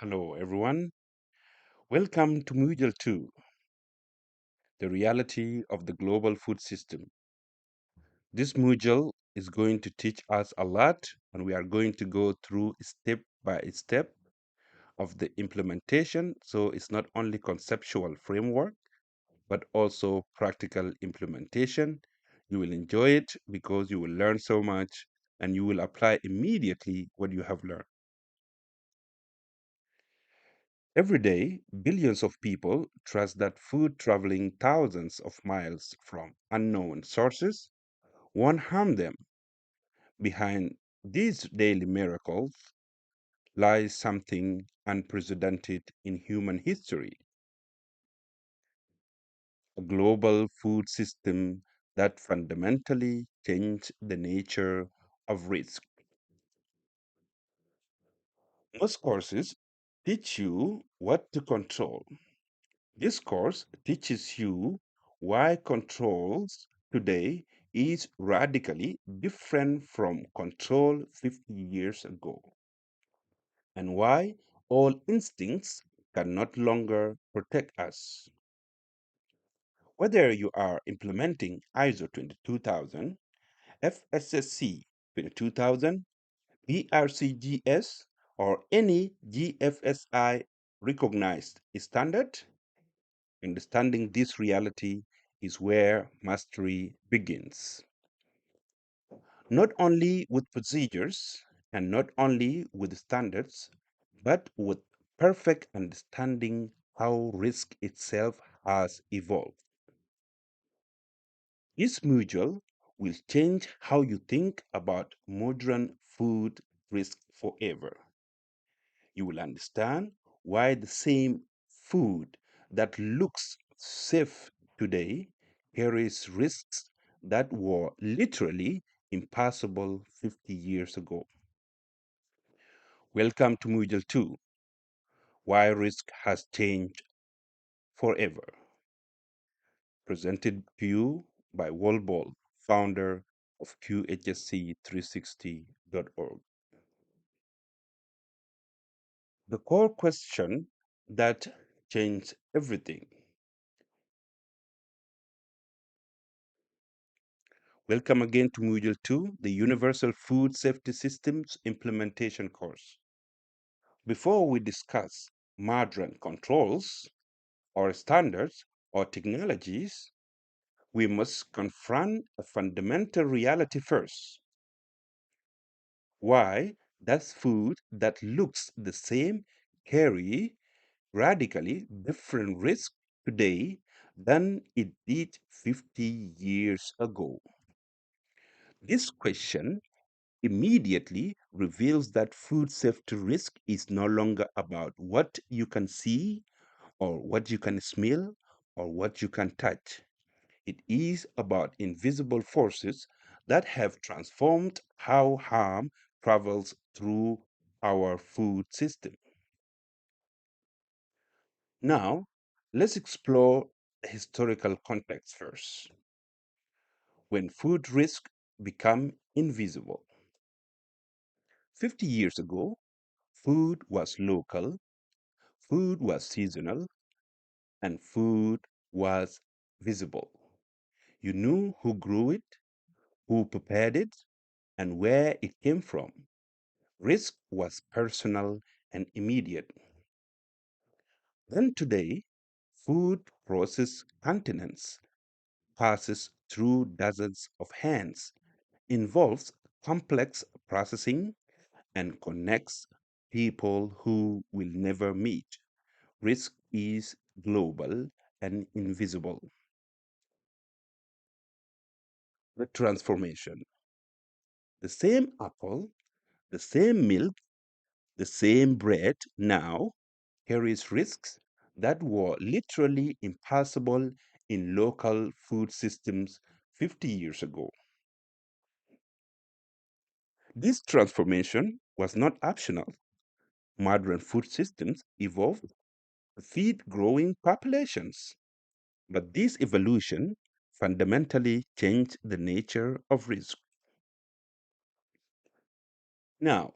Hello, everyone. Welcome to Module 2, the reality of the global food system. This module is going to teach us a lot, and we are going to go through step by step of the implementation. So it's not only conceptual framework, but also practical implementation. You will enjoy it because you will learn so much and you will apply immediately what you have learned. Every day, billions of people trust that food traveling thousands of miles from unknown sources won't harm them. Behind these daily miracles lies something unprecedented in human history, a global food system that fundamentally changed the nature of risk. Most courses teach you what to control. This course teaches you why controls today is radically different from control 50 years ago, and why all instincts can not longer protect us. Whether you are implementing ISO 22000, FSSC 22000, BRCGS, or any GFSI recognized standard, understanding this reality is where mastery begins. Not only with procedures and not only with standards, but with perfect understanding how risk itself has evolved. This module will change how you think about modern food risk forever. You will understand why the same food that looks safe today carries risks that were literally impossible 50 years ago. Welcome to Module 2, Why Risk Has Changed Forever, presented to you by Walbol, founder of QHSC360.org. The core question that changed everything. Welcome again to Module 2, the Universal Food Safety Systems Implementation course. Before we discuss modern controls or standards or technologies, we must confront a fundamental reality first. Why does food that looks the same carry radically different risks today than it did 50 years ago? This question immediately reveals that food safety risk is no longer about what you can see or what you can smell or what you can touch. It is about invisible forces that have transformed how harm travels through our food system. Now, let's explore the historical context first. When food risk become invisible. 50 years ago, food was local, food was seasonal, and food was visible. You knew who grew it, who prepared it, and where it came from. Risk was personal and immediate. Then today, food crosses continents, passes through dozens of hands, involves complex processing, and connects people who will never meet. Risk is global and invisible. The transformation. The same apple, the same milk, the same bread now carries risks that were literally impossible in local food systems 50 years ago. This transformation was not optional. Modern food systems evolved to feed growing populations. But this evolution fundamentally changed the nature of risk. Now,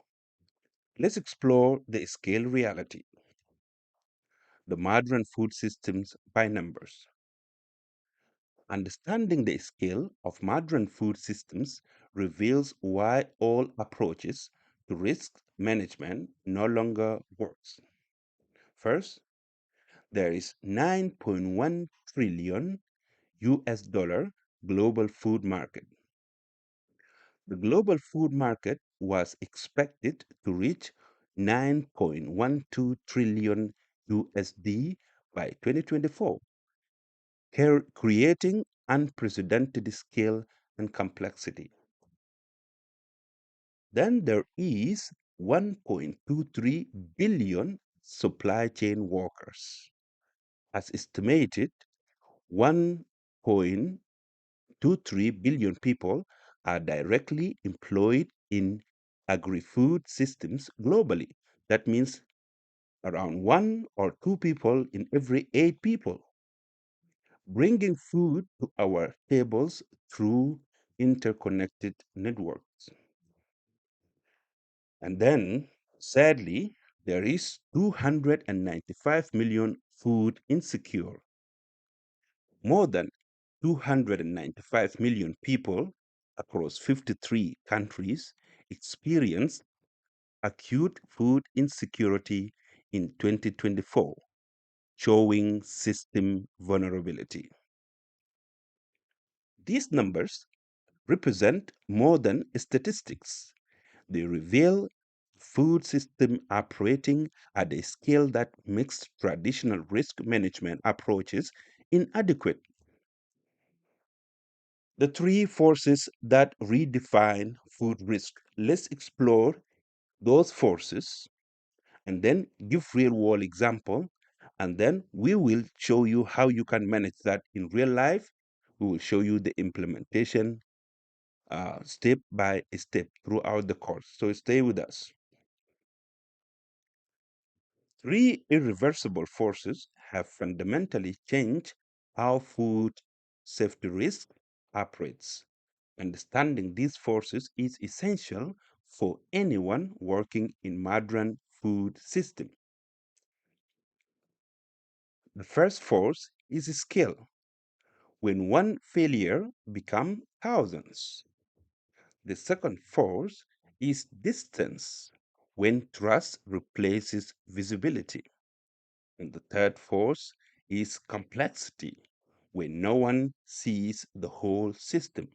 let's explore the scale reality. the modern food systems by numbers. Understanding the scale of modern food systems reveals why all approaches to risk management no longer works. First, there is 9.1 trillion US dollar global food market. The global food market was expected to reach 9.12 trillion USD by 2024, creating unprecedented scale and complexity. Then there is 1.23 billion supply chain workers. As estimated, 1.23 billion people are directly employed in agri-food systems globally. That means around 1 or 2 people in every 8 people, bringing food to our tables through interconnected networks. And then, sadly, there is 295 million food insecure. More than 295 million people across 53 countries experienced acute food insecurity in 2024, showing system vulnerability. These numbers represent more than statistics. They reveal food system operating at a scale that makes traditional risk management approaches inadequate. The three forces that redefine food risk. Let's explore those forces and then give real world example, and then we will show you how you can manage that in real life. We will show you the implementation step by step throughout the course, so stay with us. Three irreversible forces have fundamentally changed how food safety risk operates. Understanding these forces is essential for anyone working in modern food system. The first force is scale. When one failure becomes thousands. The second force is distance, when trust replaces visibility. And the third force is complexity, when no one sees the whole system.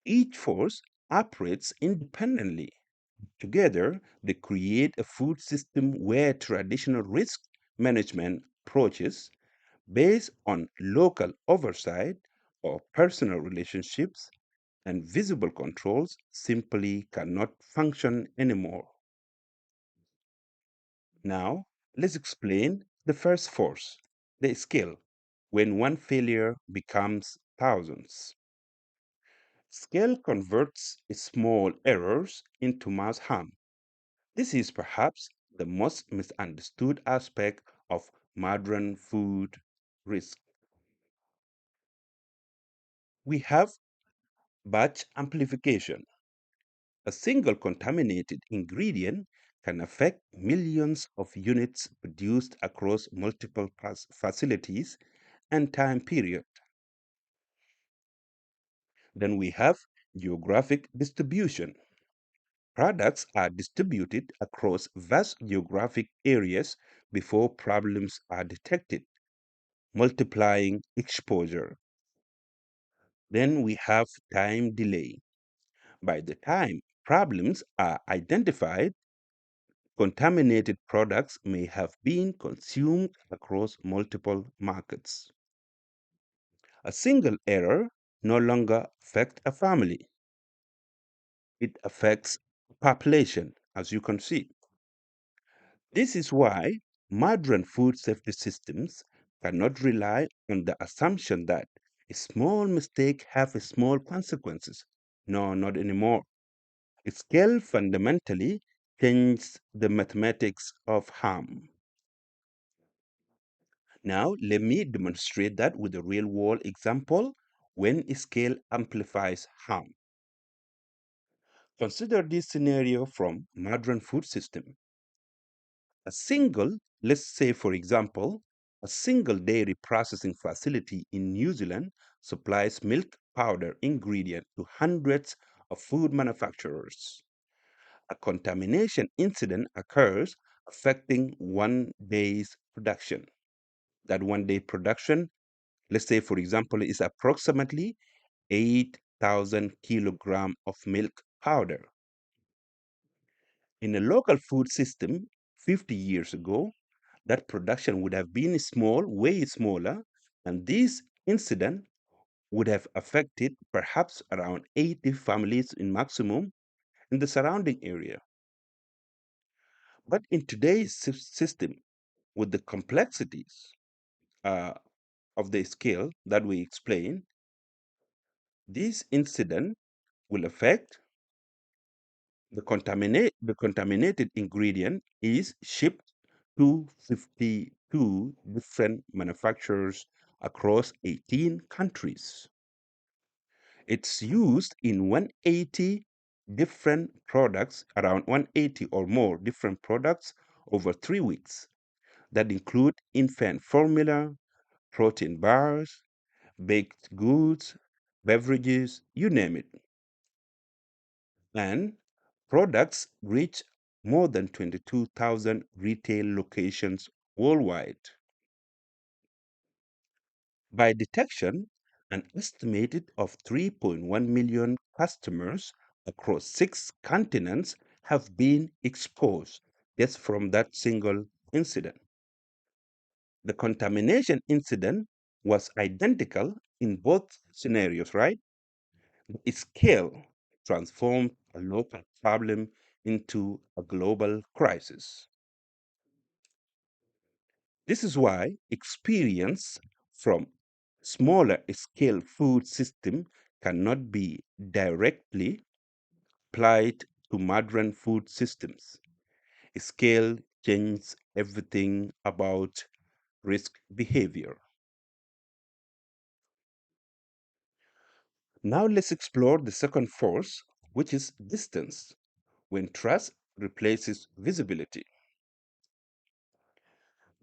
Each force operates independently. Together, they create a food system where traditional risk management approaches based on local oversight or personal relationships and visible controls simply cannot function anymore. Now, let's explain the first force, the scale, when one failure becomes thousands. Scale converts small errors into mass harm. This is perhaps the most misunderstood aspect of modern food risk. We have batch amplification. A single contaminated ingredient can affect millions of units produced across multiple facilities and time period. Then we have geographic distribution. Products are distributed across vast geographic areas before problems are detected, multiplying exposure. Then we have time delay. By the time problems are identified, contaminated products may have been consumed across multiple markets. A single error no longer affects a family, it affects a population, as you can see. This is why modern food safety systems cannot rely on the assumption that a small mistake have a small consequences. No, not anymore. Scale fundamentally changes the mathematics of harm. Now, let me demonstrate that with a real world example when scale amplifies harm. Consider this scenario from modern food system. A single Let's say, for example, a single dairy processing facility in New Zealand supplies milk powder ingredient to hundreds of food manufacturers. A contamination incident occurs affecting one day's production. That one day production, let's say, for example, is approximately 8,000 kilogram of milk powder. In a local food system 50 years ago, that production would have been small, way smaller, and this incident would have affected perhaps around 80 families in maximum in the surrounding area. But in today's system, with the complexities uh, of the scale that we explain, this incident will affect the contaminated ingredient is shipped to 52 different manufacturers across 18 countries. It's used in 180 different products, around 180 or more different products over 3 weeks that include infant formula, protein bars, baked goods, beverages, you name it. And products reach more than 22,000 retail locations worldwide. By detection, an estimated of 3.1 million customers across 6 continents have been exposed just from that single incident. The contamination incident was identical in both scenarios, right? The scale transformed a local problem into a global crisis. This is why experience from smaller scale food system cannot be directly applied to modern food systems. Scale changes everything about risk behavior. Now let's explore the second force, which is distance, when trust replaces visibility.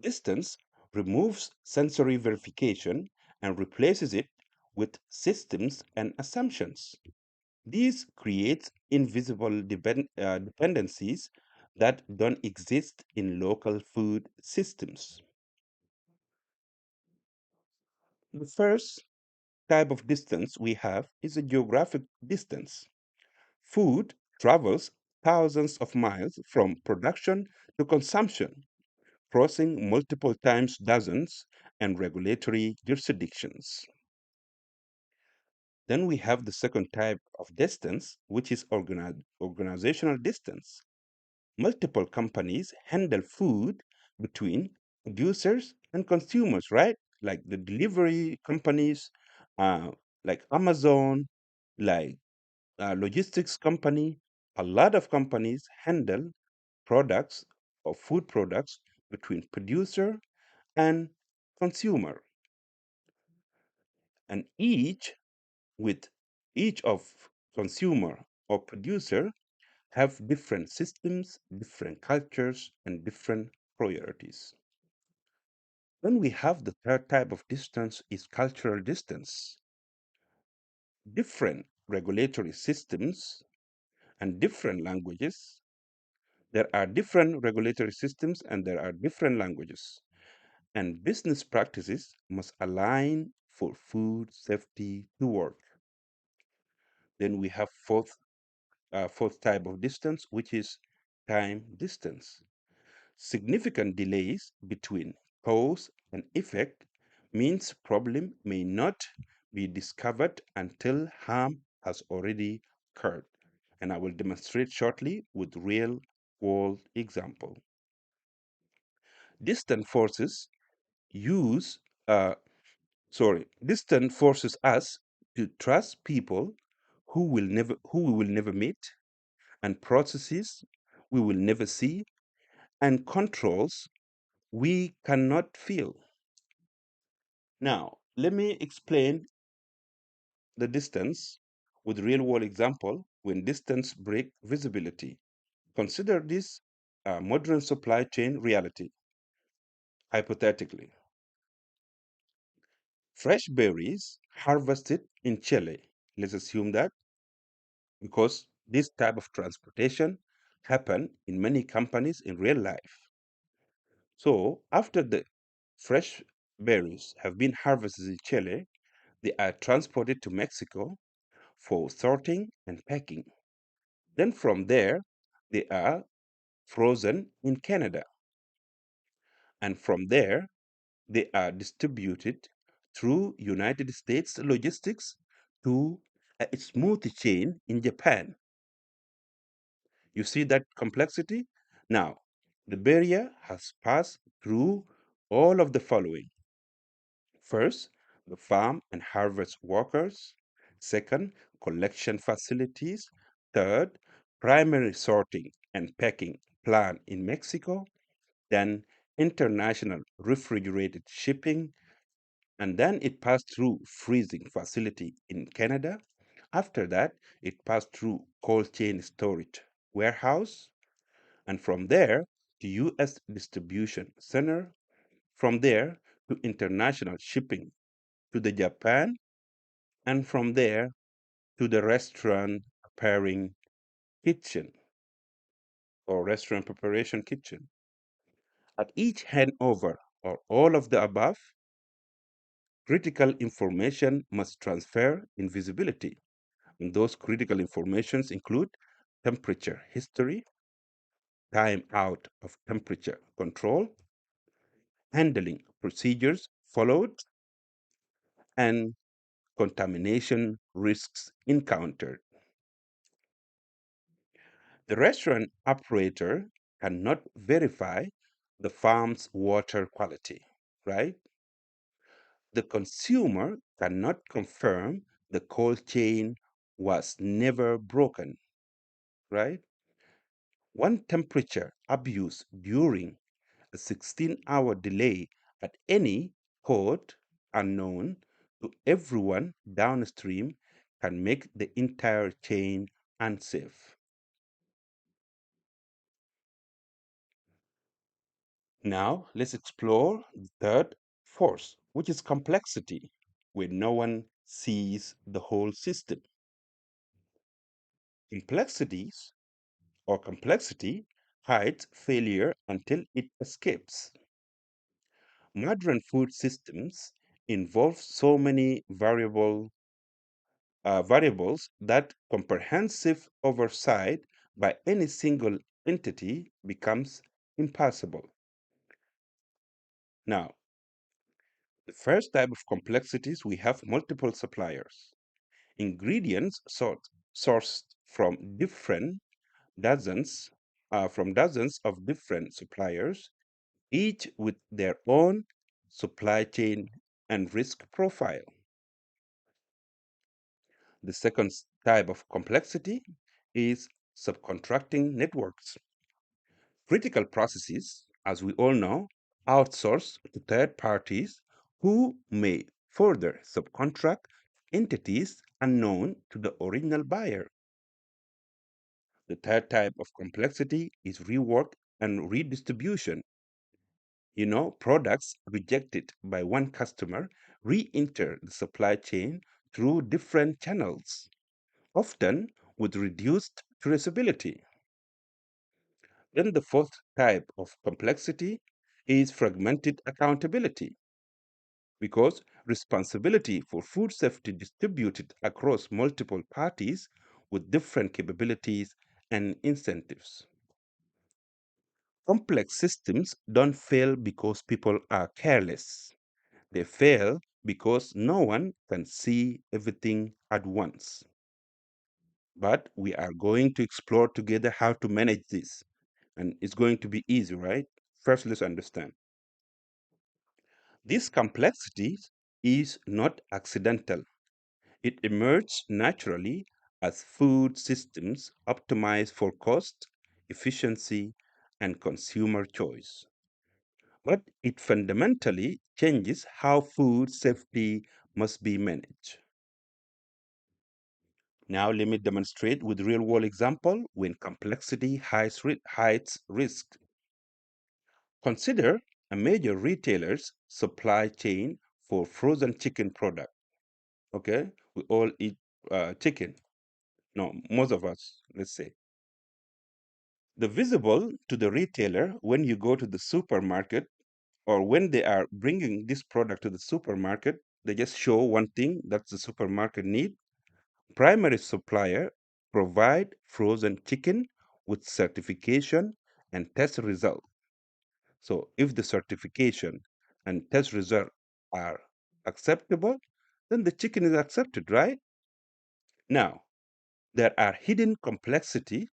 Distance removes sensory verification and replaces it with systems and assumptions. These create invisible dependencies that don't exist in local food systems. The first type of distance we have is a geographic distance. Food travels thousands of miles from production to consumption, crossing multiple times dozens and regulatory jurisdictions. Then we have the second type of distance, which is organizational distance. Multiple companies handle food between producers and consumers, right? Like the delivery companies, uh, like Amazon, like logistics company. A lot of companies handle products or food products between producer and consumer, and with each of consumer or producer have different systems, different cultures, and different priorities. Then we have the third type of distance is cultural distance. Different regulatory systems and different languages. There are different regulatory systems and there are different languages. And business practices must align for food safety to work. Then we have fourth type of distance, which is time distance. Significant delays between cause and effect means problem may not be discovered until harm has already occurred. And I will demonstrate shortly with real world example. Distant forces use uh, distant forces us to trust people who we will never meet, and processes we will never see, and controls we cannot feel. Now, let me explain the distance with real world example when distance break visibility. Consider this modern supply chain reality. Hypothetically, fresh berries harvested in Chile. Let's assume that because this type of transportation happen in many companies in real life. So after the fresh berries have been harvested in Chile, they are transported to Mexico for sorting and packing. Then from there, they are frozen in Canada. And from there, they are distributed through United States logistics to a smooth chain in Japan. You see that complexity? Now, the barrier has passed through all of the following. First, the farm and harvest workers. Second, collection facilities. Third, primary sorting and packing plant in Mexico. Then international refrigerated shipping. And then it passed through freezing facility in Canada. After that, it passed through cold chain storage warehouse. And from there to US distribution center. From there to international shipping to the Japan, and from there to the restaurant preparing kitchen or restaurant preparation kitchen. At each handover or all of the above, critical information must transfer in visibility. And those critical informations include temperature history, time out of temperature control, handling procedures followed, and contamination risks encountered. The restaurant operator cannot verify the farm's water quality, right? The consumer cannot confirm the cold chain was never broken, right? One temperature abuse during a 16-hour delay at any port unknown to everyone downstream can make the entire chain unsafe. Now, let's explore the third force, which is complexity, where no one sees the whole system. Complexities or complexity hides failure until it escapes. Modern food systems involve so many variables that comprehensive oversight by any single entity becomes impossible. Now, the first type of complexities, we have multiple suppliers. Ingredients sourced from dozens of different suppliers, each with their own supply chain and risk profile. The second type of complexity is subcontracting networks. Critical processes, as we all know, outsource to third parties who may further subcontract entities unknown to the original buyer. The third type of complexity is rework and redistribution. Products rejected by one customer re enter the supply chain through different channels, often with reduced traceability. Then the fourth type of complexity is fragmented accountability, because responsibility for food safety distributed across multiple parties with different capabilities and incentives. Complex systems don't fail because people are careless. They fail because no one can see everything at once. But we are going to explore together how to manage this. And it's going to be easy, right? First, let's understand. This complexity is not accidental. It emerged naturally as food systems optimize for cost, efficiency, and consumer choice. But it fundamentally changes how food safety must be managed. Now let me demonstrate with real world example when complexity hides risk. Consider a major retailer's supply chain for frozen chicken product. Okay, we all eat chicken. No, most of us, let's say. The visible to the retailer when you go to the supermarket or when they are bringing this product to the supermarket, they just show one thing that's the supermarket need. Primary supplier provide frozen chicken with certification and test result. So if the certification and test result are acceptable, then the chicken is accepted, right? Now, there are hidden complexity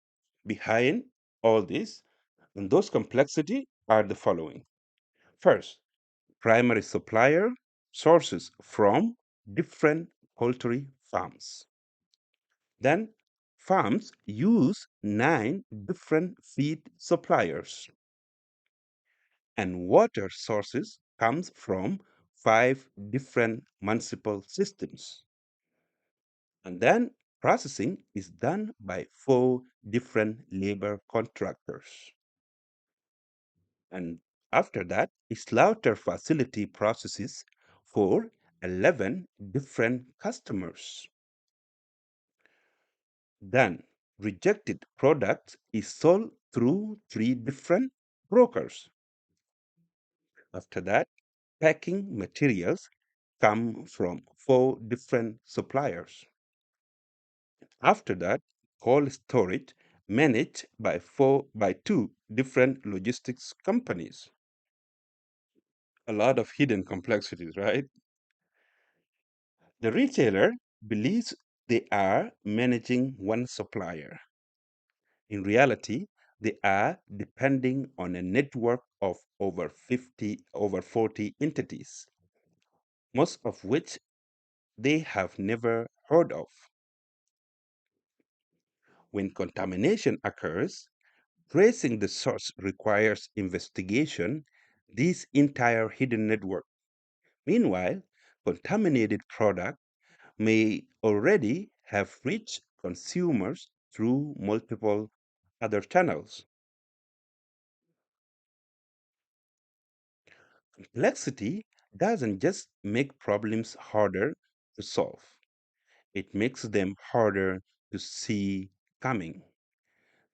behind all this, and those complexity are the following. First, primary supplier sources from different poultry farms. Then farms use 9 different feed suppliers, and water sources comes from 5 different municipal systems. And then processing is done by 4 different labor contractors. And after that, a slaughter facility processes for 11 different customers. Then rejected product is sold through 3 different brokers. After that, packing materials come from 4 different suppliers. After that, cold storage managed by 2 different logistics companies. A lot of hidden complexities, right? The retailer believes they are managing one supplier. In reality, they are depending on a network of over 40 entities, most of which they have never heard of. When contamination occurs, tracing the source requires investigation, this entire hidden network. Meanwhile, contaminated product may already have reached consumers through multiple other channels. Complexity doesn't just make problems harder to solve, it makes them harder to see coming.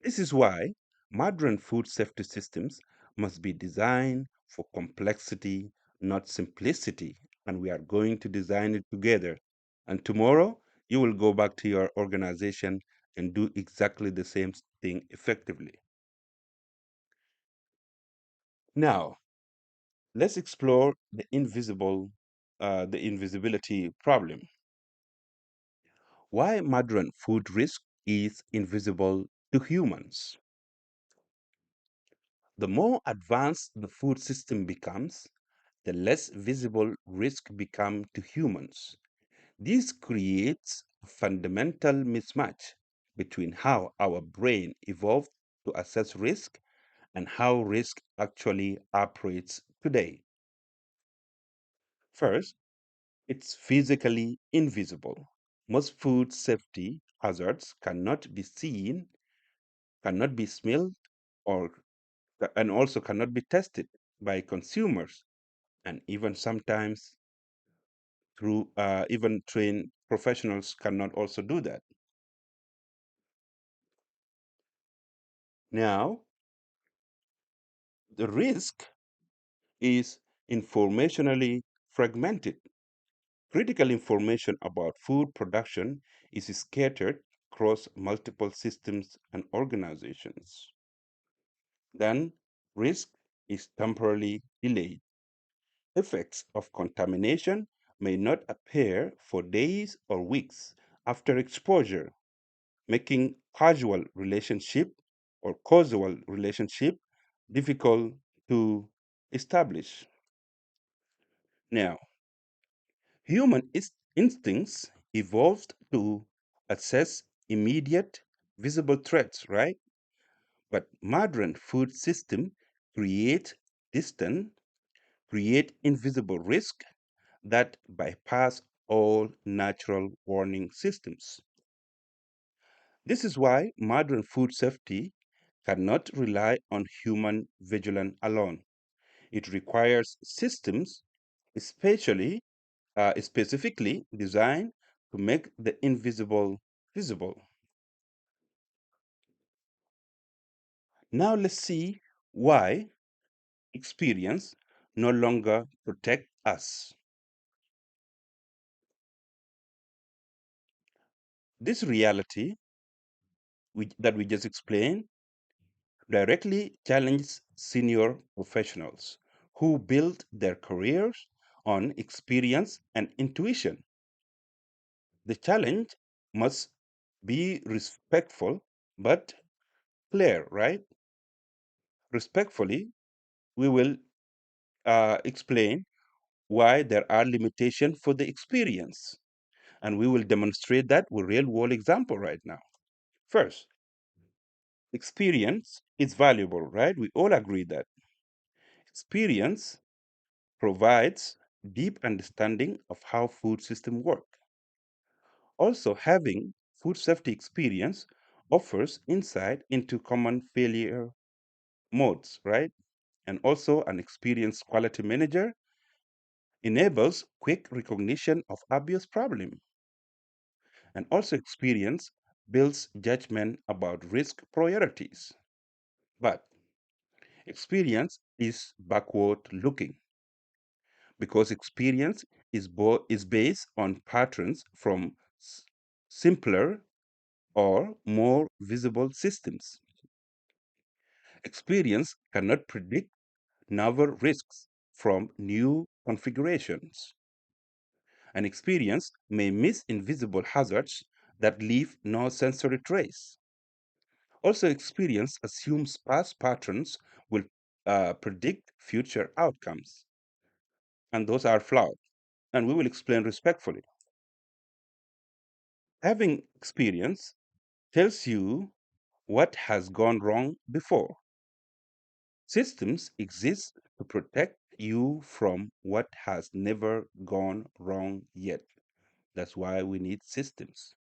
This is why modern food safety systems must be designed for complexity, not simplicity. And we are going to design it together. And tomorrow, you will go back to your organization and do exactly the same thing effectively. Now, let's explore the invisibility problem. Why modern food risk is invisible to humans. The more advanced the food system becomes, the less visible risk become to humans. This creates a fundamental mismatch between how our brain evolved to assess risk and how risk actually operates today. First, it's physically invisible. Most food safety hazards cannot be seen, cannot be smelled, or and also cannot be tested by consumers, and even sometimes through even trained professionals cannot also do that. Now, the risk is informationally fragmented. Critical information about food production is scattered across multiple systems and organizations. Then, risk is temporarily delayed. Effects of contamination may not appear for days or weeks after exposure, making causal relationship difficult to establish. Now, instincts evolved to assess immediate visible threats, right? But modern food system create distant, create invisible risk that bypass all natural warning systems. This is why modern food safety cannot rely on human vigilance alone. It requires systems, especially specifically designed to make the invisible visible. Now let's see why experience no longer protect us. This reality that we just explained directly challenges senior professionals who build their careers on experience and intuition. The challenge must be respectful but clear, right? Respectfully, we will explain why there are limitations for the experience. And we will demonstrate that with real world example right now. First, experience is valuable, right? We all agree that experience provides deep understanding of how food systems work. Also, having food safety experience offers insight into common failure modes, right? And also, an experienced quality manager enables quick recognition of obvious problem. And also, experience builds judgment about risk priorities. But experience is backward looking because experience is based on patterns from simpler or more visible systems. Experience cannot predict novel risks from new configurations. An experience may miss invisible hazards that leave no sensory trace. Also, experience assumes past patterns will predict future outcomes, and those are flawed, and we will explain respectfully. Having experience tells you what has gone wrong before. Systems exist to protect you from what has never gone wrong yet. That's why we need systems.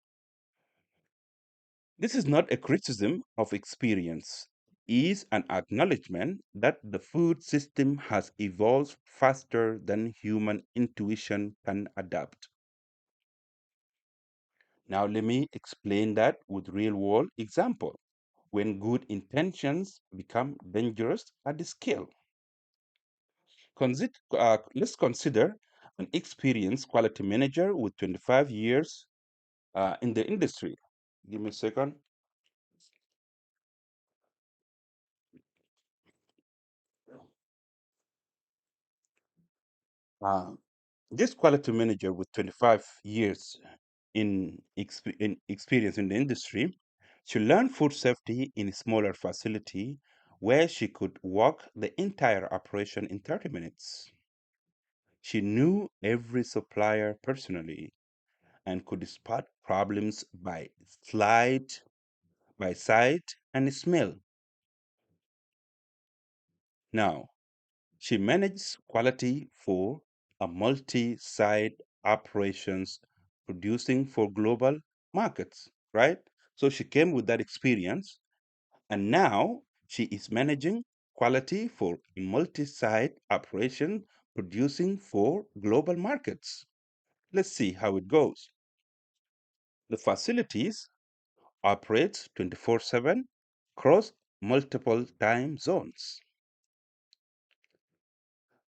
This is not a criticism of experience, it is an acknowledgement that the food system has evolved faster than human intuition can adapt. Now let me explain that with real world example. When good intentions become dangerous at the scale. Let's consider an experienced quality manager with 25 years in the industry. Give me a second. Uh, this quality manager with 25 years in experience in the industry, she learned food safety in a smaller facility where she could walk the entire operation in 30 minutes. She knew every supplier personally and could spot problems by sight and smell. Now, she manages quality for a multi-site operations producing for global markets, right? So she came with that experience and now she is managing quality for a multi-site operation producing for global markets. Let's see how it goes. The facilities operate 24/7 across multiple time zones.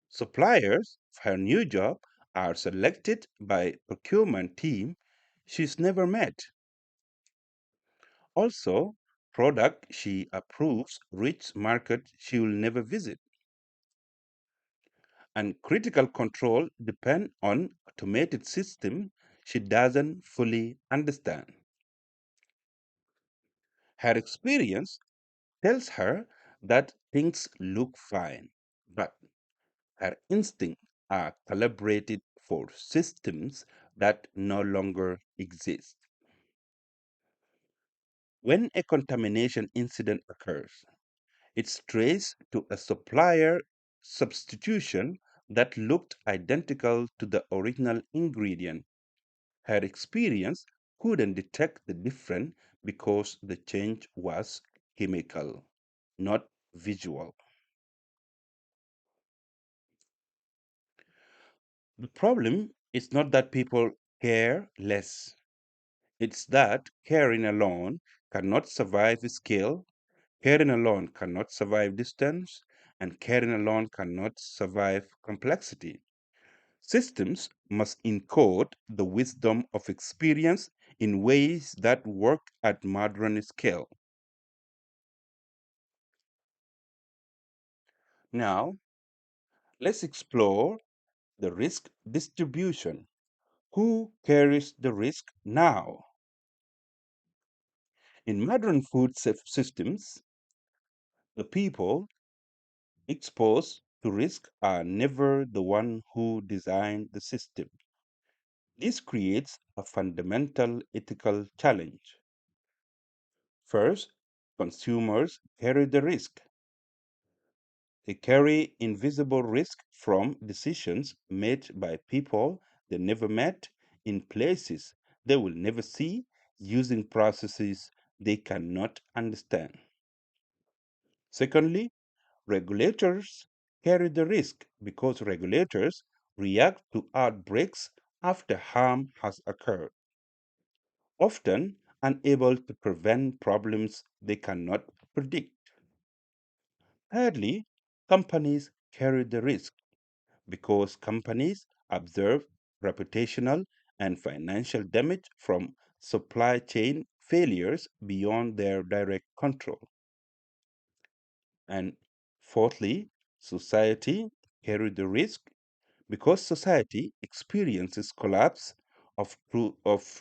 Suppliers for her new job are selected by procurement team she's never met. Also, product she approves reach market she will never visit. And critical control depend on automated system she doesn't fully understand. Her experience tells her that things look fine, but her instincts are calibrated for systems that no longer exist. When a contamination incident occurs, it's traced to a supplier substitution that looked identical to the original ingredient. Her experience couldn't detect the difference because the change was chemical, not visual. The problem is not that people care less, it's that caring alone cannot survive scale, caring alone cannot survive distance, and caring alone cannot survive complexity. Systems must encode the wisdom of experience in ways that work at modern scale. Now, let's explore the risk distribution. Who carries the risk now? In modern food systems, the people exposed to risk are never the one who designed the system. This creates a fundamental ethical challenge. First, consumers carry the risk. They carry invisible risk from decisions made by people they never met, in places they will never see, using processes they cannot understand. Secondly, regulators carry the risk because regulators react to outbreaks after harm has occurred, often unable to prevent problems they cannot predict. Thirdly, companies carry the risk because companies observe reputational and financial damage from supply chain failures beyond their direct control. And fourthly, society carry the risk because society experiences collapse of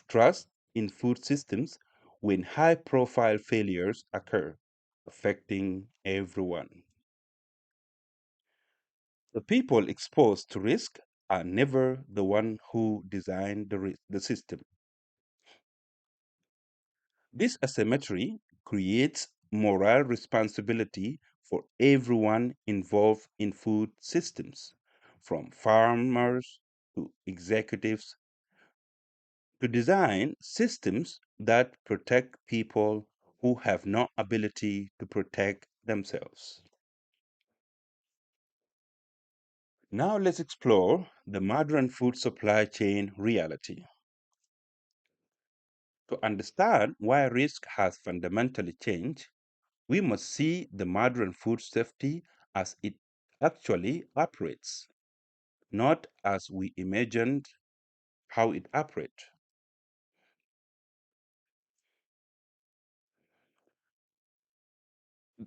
trust in food systems when high profile failures occur, affecting everyone. The people exposed to risk are never the one who designed the system. This asymmetry creates moral responsibility for everyone involved in food systems, from farmers to executives, to design systems that protect people who have no ability to protect themselves. Now let's explore the modern food supply chain reality. To understand why risk has fundamentally changed, we must see the modern food safety as it actually operates, not as we imagined how it operates.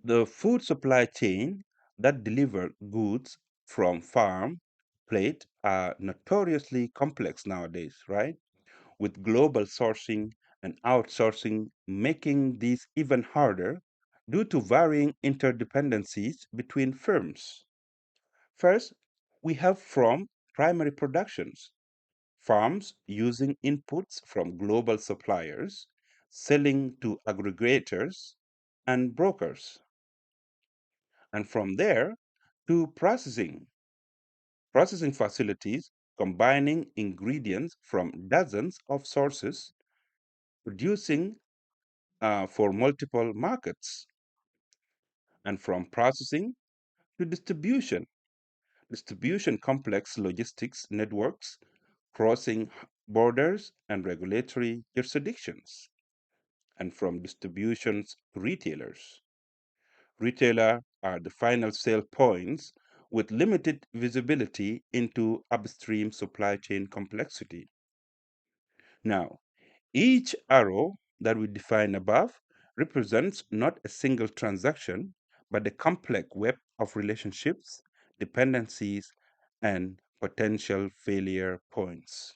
The food supply chain that deliver goods from farm plate are notoriously complex nowadays, right? With global sourcing and outsourcing making these even harder due to varying interdependencies between firms. First, we have from primary productions, farms using inputs from global suppliers, selling to aggregators and brokers. And from there to processing facilities combining ingredients from dozens of sources, producing for multiple markets. And from processing to distribution complex logistics networks crossing borders and regulatory jurisdictions. And from distributions to retailers. Retailer are the final sale points with limited visibility into upstream supply chain complexity. Now, each arrow that we define above represents not a single transaction, but a complex web of relationships, dependencies, and potential failure points.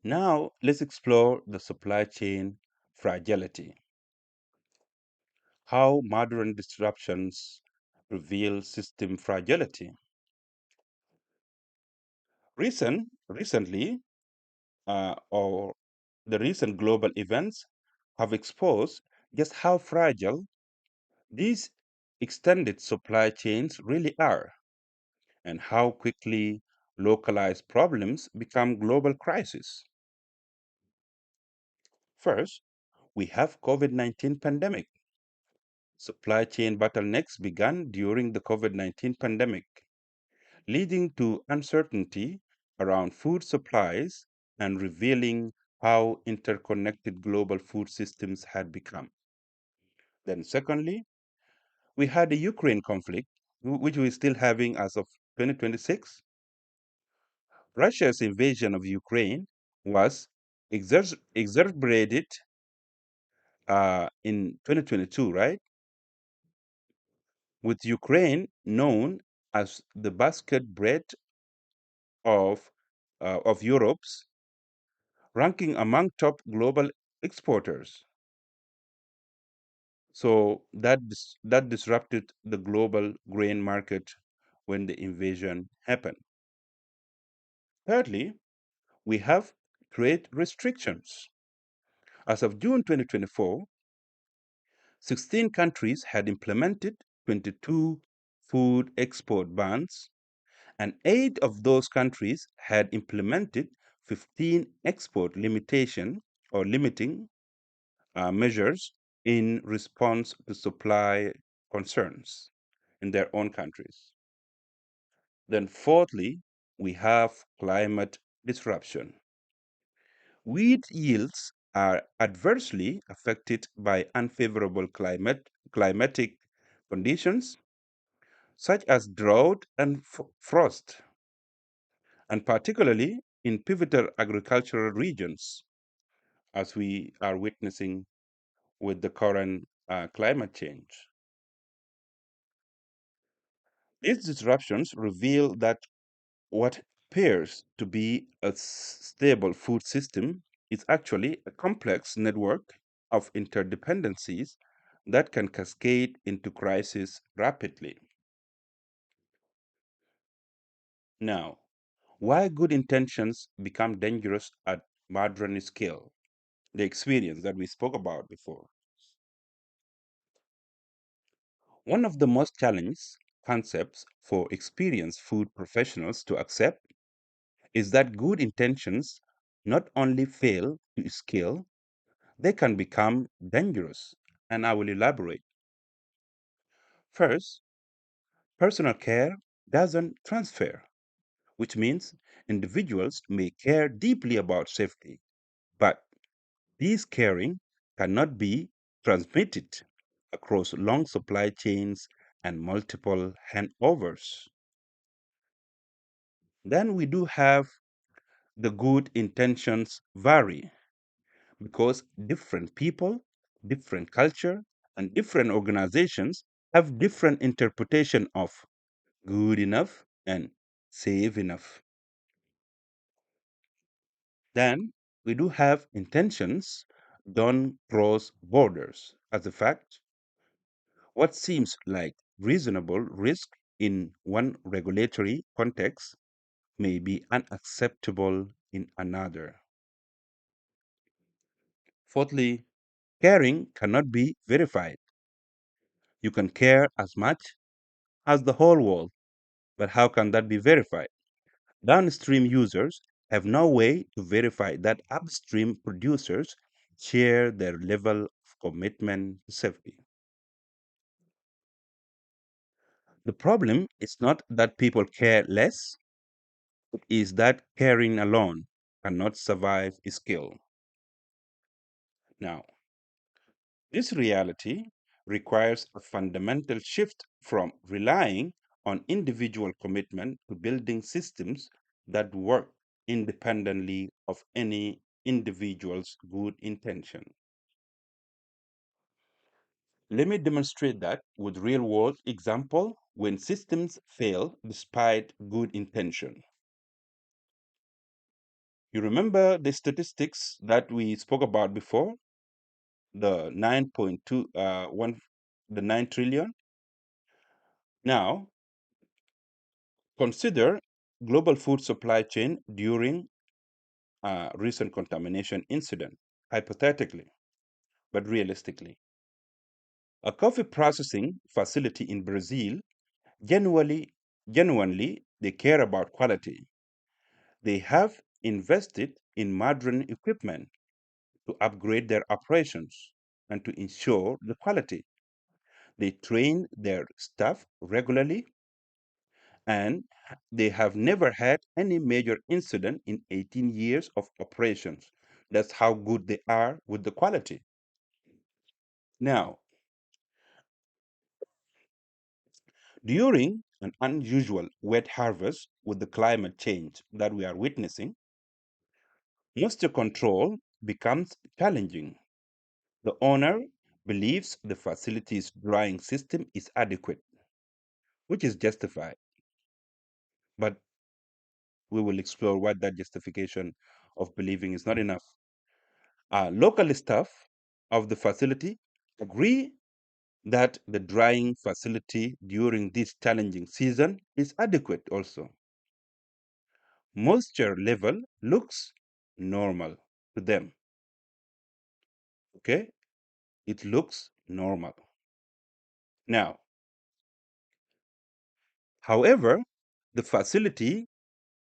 Now, let's explore the supply chain fragility, how modern disruptions reveal system fragility. Recently, or the recent global events have exposed just how fragile these extended supply chains really are and how quickly localized problems become global crises. First, we have COVID-19 pandemic. Supply chain bottlenecks began during the COVID-19 pandemic, leading to uncertainty around food supplies and revealing how interconnected global food systems had become. Then, secondly, we had the Ukraine conflict, which we're still having as of 2026. Russia's invasion of Ukraine was exacerbated in 2022, right? With Ukraine known as the basket bread of Europe's, ranking among top global exporters. So that disrupted the global grain market when the invasion happened. Thirdly, we have trade restrictions. As of June 2024, 16 countries had implemented 22 food export bans, and 8 of those countries had implemented 15 export limitation or limiting measures in response to supply concerns in their own countries. Then, fourthly, we have climate disruption. Wheat yields are adversely affected by unfavorable climatic conditions, such as drought and frost, and particularly in pivotal agricultural regions, as we are witnessing with the current climate change. These disruptions reveal that what appears to be a stable food system is actually a complex network of interdependencies that can cascade into crisis rapidly. Now, why good intentions become dangerous at modern scale? The experience that we spoke about before. One of the most challenging concepts for experienced food professionals to accept is that good intentions not only fail to scale, they can become dangerous. And I will elaborate. First, personal care doesn't transfer, which means individuals may care deeply about safety, but this caring cannot be transmitted across long supply chains and multiple handovers. Then we do have the good intentions vary because different people, different culture, and different organizations have different interpretation of good enough and safe enough. Then we do have intentions don't cross borders. As a fact, what seems like reasonable risk in one regulatory context may be unacceptable in another. Fourthly, caring cannot be verified. You can care as much as the whole world, but how can that be verified? Downstream users have no way to verify that upstream producers share their level of commitment to safety. The problem is not that people care less, it is that caring alone cannot survive skill. Now, this reality requires a fundamental shift from relying on individual commitment to building systems that work independently of any individual's good intention. Let me demonstrate that with real world example when systems fail despite good intention. You remember the statistics that we spoke about before, the 9 trillion. Now, consider global food supply chain during a recent contamination incident, hypothetically, but realistically. A coffee processing facility in Brazil genuinely, genuinely they care about quality. They have invested in modern equipment to upgrade their operations and to ensure the quality. They train their staff regularly, and they have never had any major incident in 18 years of operations. That's how good they are with the quality. Now, during an unusual wet harvest with the climate change that we are witnessing, moisture control becomes challenging. The owner believes the facility's drying system is adequate, which is justified, but we will explore what that justification of believing is not enough. Local staff of the facility agree that the drying facility during this challenging season is adequate also. Moisture level looks normal to them. Okay, it looks normal. Now, however, the facility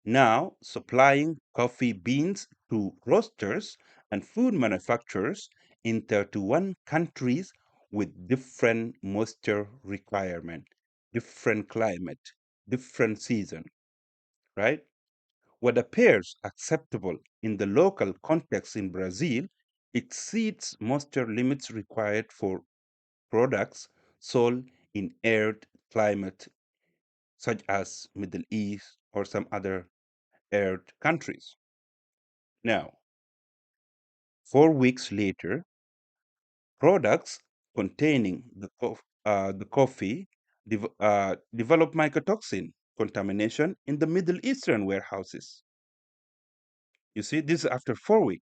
now supplying coffee beans to roasters and food manufacturers in 31 countries with different moisture requirement, different climate, different season, right? What appears acceptable in the local context in Brazil exceeds moisture limits required for products sold in arid climate such as Middle East or some other arid countries. Now, 4 weeks later, products containing the coffee develop mycotoxin contamination in the Middle Eastern warehouses. You see, this is after 4 weeks.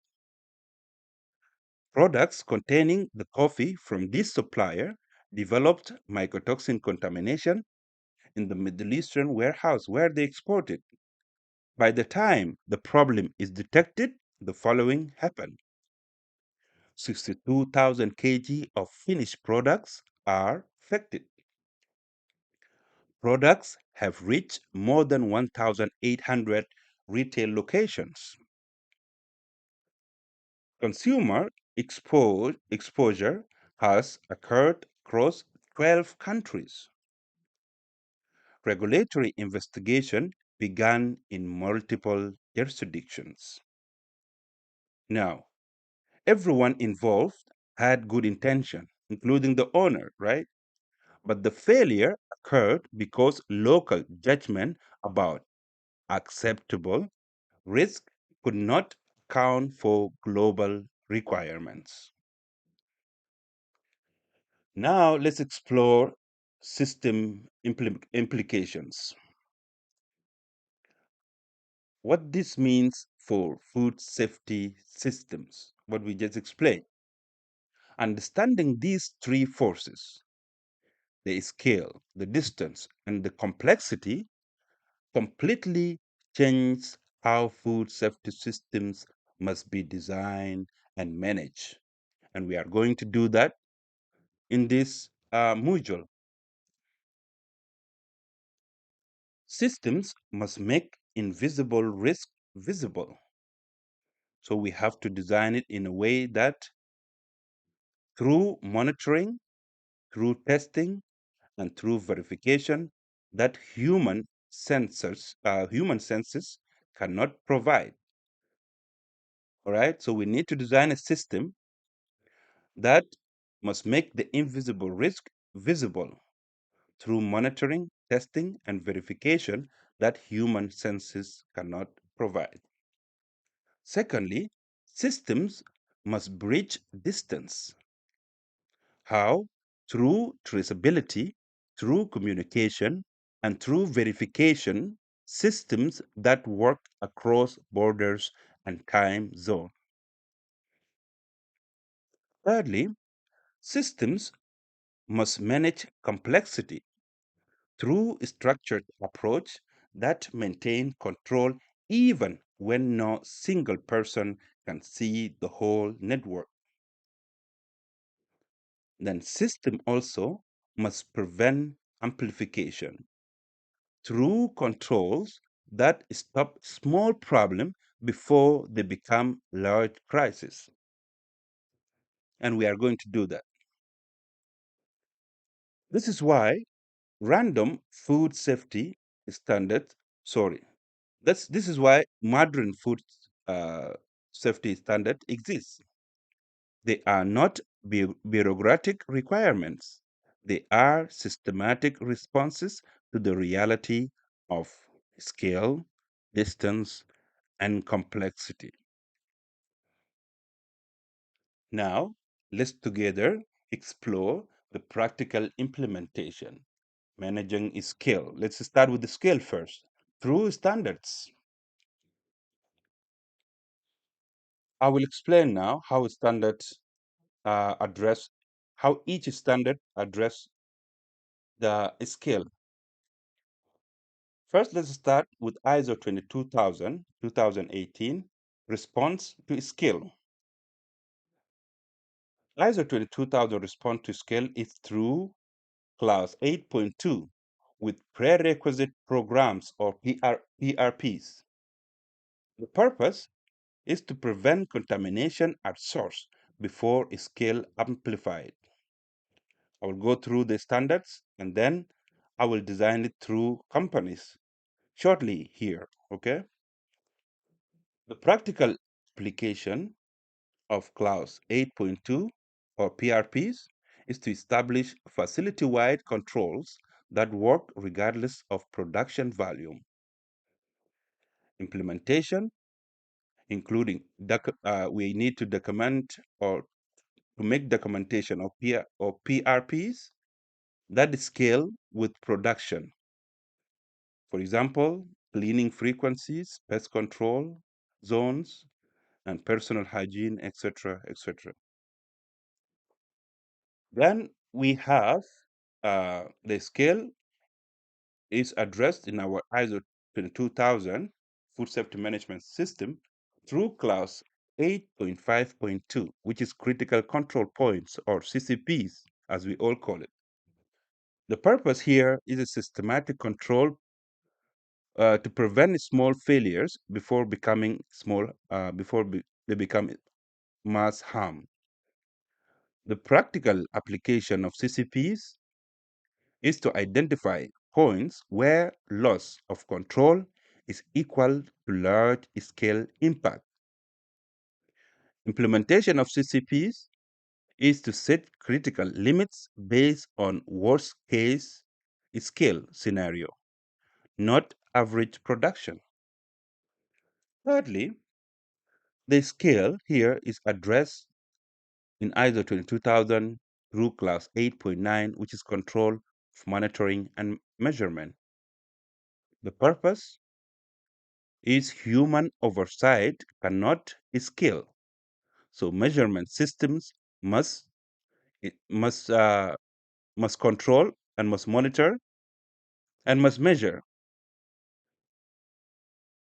Products containing the coffee from this supplier developed mycotoxin contamination in the Middle Eastern warehouse where they export it. By the time the problem is detected, the following happened. 62,000 kg of finished products are affected. Products have reached more than 1,800 retail locations. Consumer exposure has occurred across 12 countries. Regulatory investigation began in multiple jurisdictions. Now, everyone involved had good intention, including the owner, right? But the failure occurred because local judgment about acceptable risk could not account for global requirements. Now let's explore system implications. What this means for food safety systems, what we just explained. Understanding these three forces, the scale, the distance, and the complexity, completely change how food safety systems must be designed and managed. And we are going to do that in this module. Systems must make invisible risk visible. So we have to design it in a way that through monitoring, through testing, and through verification, that human senses cannot provide. All right. So we need to design a system that must make the invisible risk visible through monitoring, testing, and verification that human senses cannot provide. Secondly, systems must bridge distance. How? Through traceability, through communication, and through verification, systems that work across borders and time zones. Thirdly, systems must manage complexity through a structured approach that maintain control even when no single person can see the whole network. Then system also must prevent amplification through controls that stop small problem before they become large crises. And we are going to do that. This is why random food safety standard, sorry, this is why modern food uh, safety standard exists. They are not bureaucratic requirements. They are systematic responses to the reality of scale, distance, and complexity. Now, let's together explore the practical implementation. Managing scale. Let's start with the scale first. Through standards. I will explain now how standards address, how each standard address the scale. First, let's start with ISO 22000, 2018, response to scale. ISO 22000 response to scale is through class 8.2 with prerequisite programs or PRPs. The purpose is to prevent contamination at source before scale amplified. I will go through the standards and then I will design it through companies shortly here, okay? The practical application of clause 8.2 or PRPs is to establish facility-wide controls that work regardless of production volume. Implementation, including we need to document or to make documentation of PRPs that scale with production. For example, cleaning frequencies, pest control zones, and personal hygiene, etc., etc. Then we have the scale is addressed in our ISO 22000 food safety management system through class 8.5.2, which is critical control points or CCPs, as we all call it. The purpose here is a systematic control to prevent small failures before becoming they become mass harm. The practical application of CCPs is to identify points where loss of control is equal to large scale impact. Implementation of CCPs is to set critical limits based on worst case scale scenario, not average production. Thirdly, the scale here is addressed in ISO 22000 through class 8.9, which is control of monitoring and measurement. The purpose is human oversight cannot scale. So measurement systems must it must control and must monitor and must measure.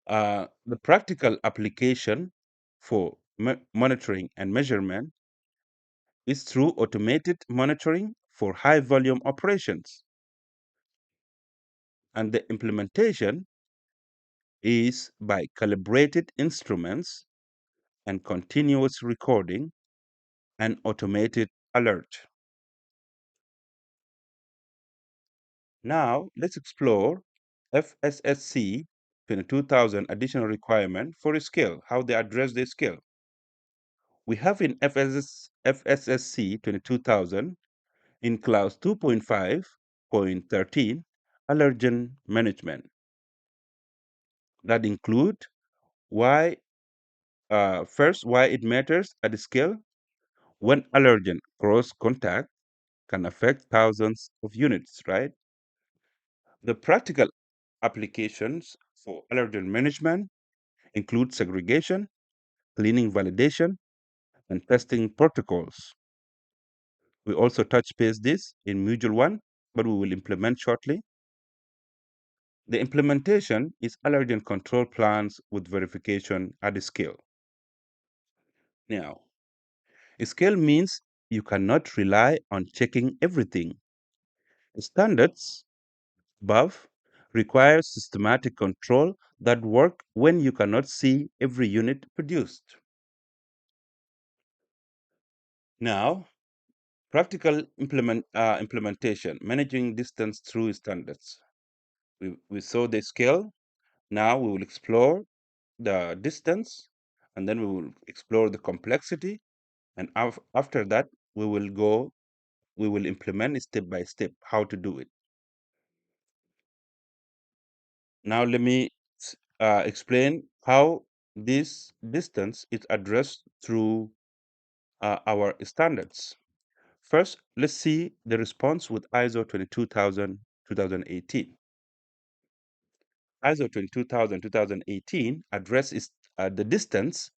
The practical application for monitoring and measurement is through automated monitoring for high volume operations. And the implementation is by calibrated instruments and continuous recording and automated alert. Now, let's explore FSSC 22000 additional requirement for a scale, how they address the scale. We have in FSSC 22000 in clause 2.5.13 allergen management that include why first why it matters at the scale when allergen cross contact can affect thousands of units, right? The practical applications for allergen management include segregation, cleaning validation, and testing protocols. We also touch base this in Module 1, but we will implement shortly. The implementation is allergen control plans with verification at the scale. Now, scale means you cannot rely on checking everything. Standards above require systematic control that work when you cannot see every unit produced. Now, Practical implementation, managing distance through standards. We saw the scale. Now we will explore the distance, and then we will explore the complexity, and after that we will implement step by step how to do it. Now let me explain how this distance is addressed through our standards. First, let's see the response with ISO 22000 2018. ISO 22000 addresses the distance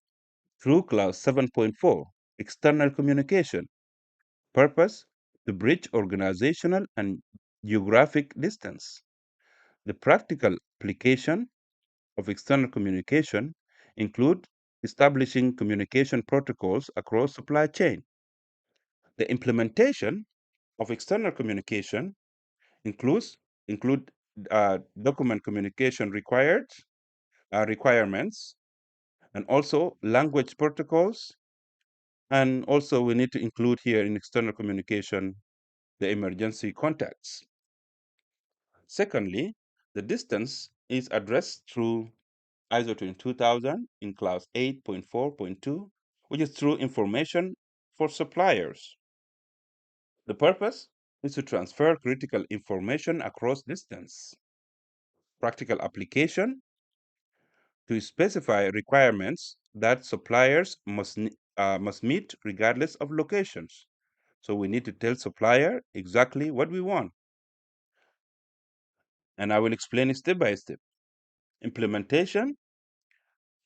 through clause 7.4, external communication. Purpose, to bridge organizational and geographic distance. The practical application of external communication include establishing communication protocols across supply chain. The implementation of external communication includes include document communication requirements, and also language protocols, and also we need to include here in external communication the emergency contacts. Secondly, the distance is addressed through ISO 22000 in clause 8.4.2, which is through information for suppliers. The purpose is to transfer critical information across distance. Practical application, to specify requirements that suppliers must meet regardless of locations. So we need to tell supplier exactly what we want. And I will explain it step by step. Implementation,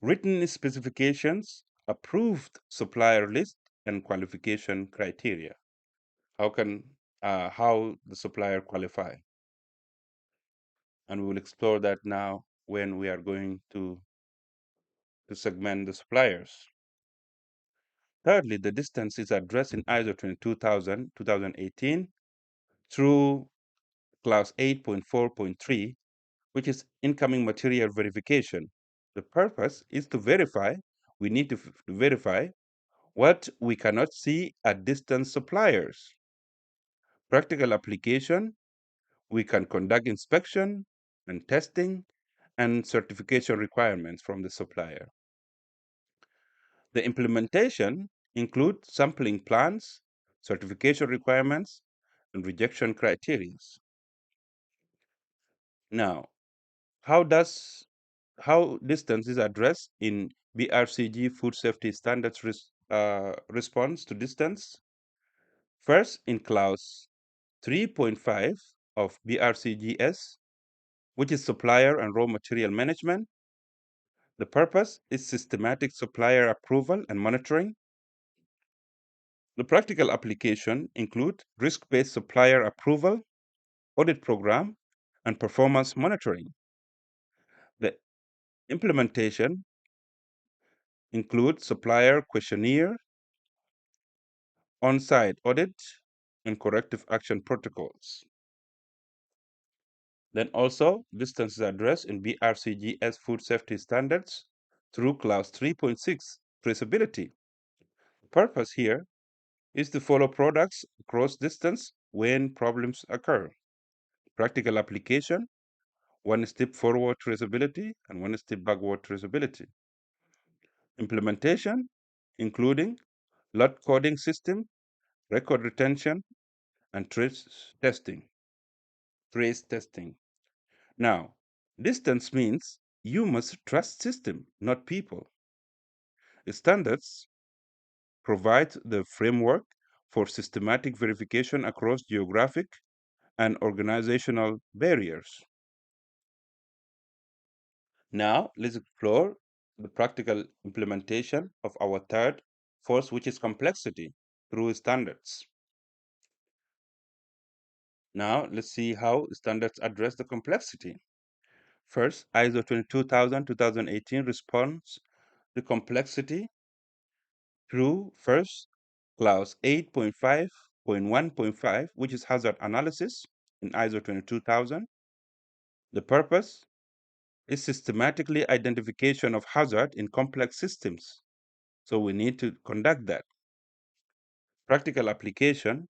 written specifications, approved supplier list, and qualification criteria. How the supplier qualify? And we will explore that now when we are going to segment the suppliers. Thirdly, the distance is addressed in ISO 22000 2018 through clause 8.4.3, which is incoming material verification. The purpose is to verify, we need to verify what we cannot see at distance suppliers. Practical application, we can conduct inspection and testing and certification requirements from the supplier. The implementation include sampling plans, certification requirements, and rejection criteria. Now, how distance is addressed in BRCG food safety standards response to distance? First, in clause 3.5 of BRCGS, which is supplier and raw material management. The purpose is systematic supplier approval and monitoring. The practical application include risk-based supplier approval, audit program, and performance monitoring. The implementation include supplier questionnaire, on-site audit, and corrective action protocols. Then also, distance is addressed in BRCGS food safety standards through clause 3.6, traceability. Purpose here is to follow products across distance when problems occur. Practical application, one step forward traceability and one step backward traceability. Implementation, including lot coding system, record retention, and trace testing. Now, distance means you must trust system, not people. Standards provide the framework for systematic verification across geographic and organizational barriers. Now, let's explore the practical implementation of our third force, which is complexity through standards. Now, let's see how standards address the complexity. First, ISO 22000-2018 responds to complexity through first clause 8.5.1.5, which is hazard analysis in ISO 22000. The purpose is systematically identification of hazard in complex systems. So we need to conduct that. Practical application,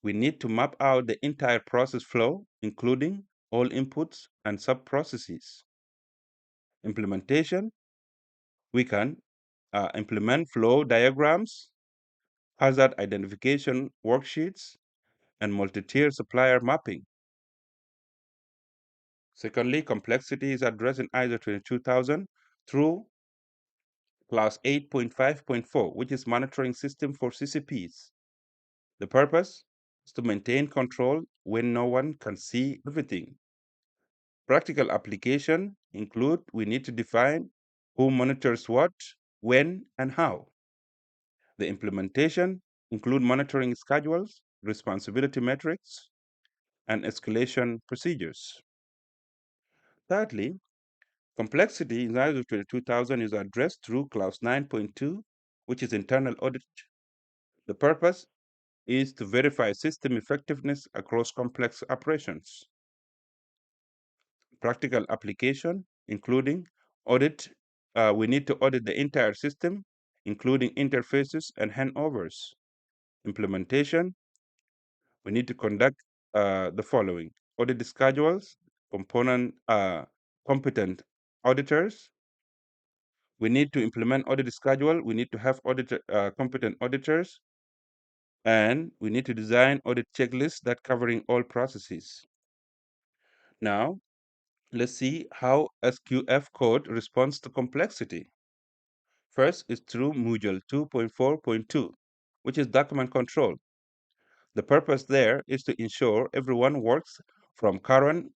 we need to map out the entire process flow, including all inputs and sub-processes. Implementation, we can implement flow diagrams, hazard identification worksheets, and multi-tier supplier mapping. Secondly, complexity is addressed in ISO 22000 through class 8.5.4, which is monitoring system for CCPs. The purpose is to maintain control when no one can see everything. Practical application include we need to define who monitors what, when, and how. The implementation include monitoring schedules, responsibility metrics, and escalation procedures. Thirdly, complexity in ISO 22000 is addressed through clause 9.2, which is internal audit. The purpose is to verify system effectiveness across complex operations. Practical application, including audit, we need to audit the entire system, including interfaces and handovers. Implementation, we need to conduct the following: audit schedules, competent auditors. We need to implement audit schedule. We need to have competent auditors, and we need to design audit checklists that covering all processes. Now, let's see how SQF code responds to complexity. First is through Module 2.4.2, which is document control. The purpose there is to ensure everyone works from current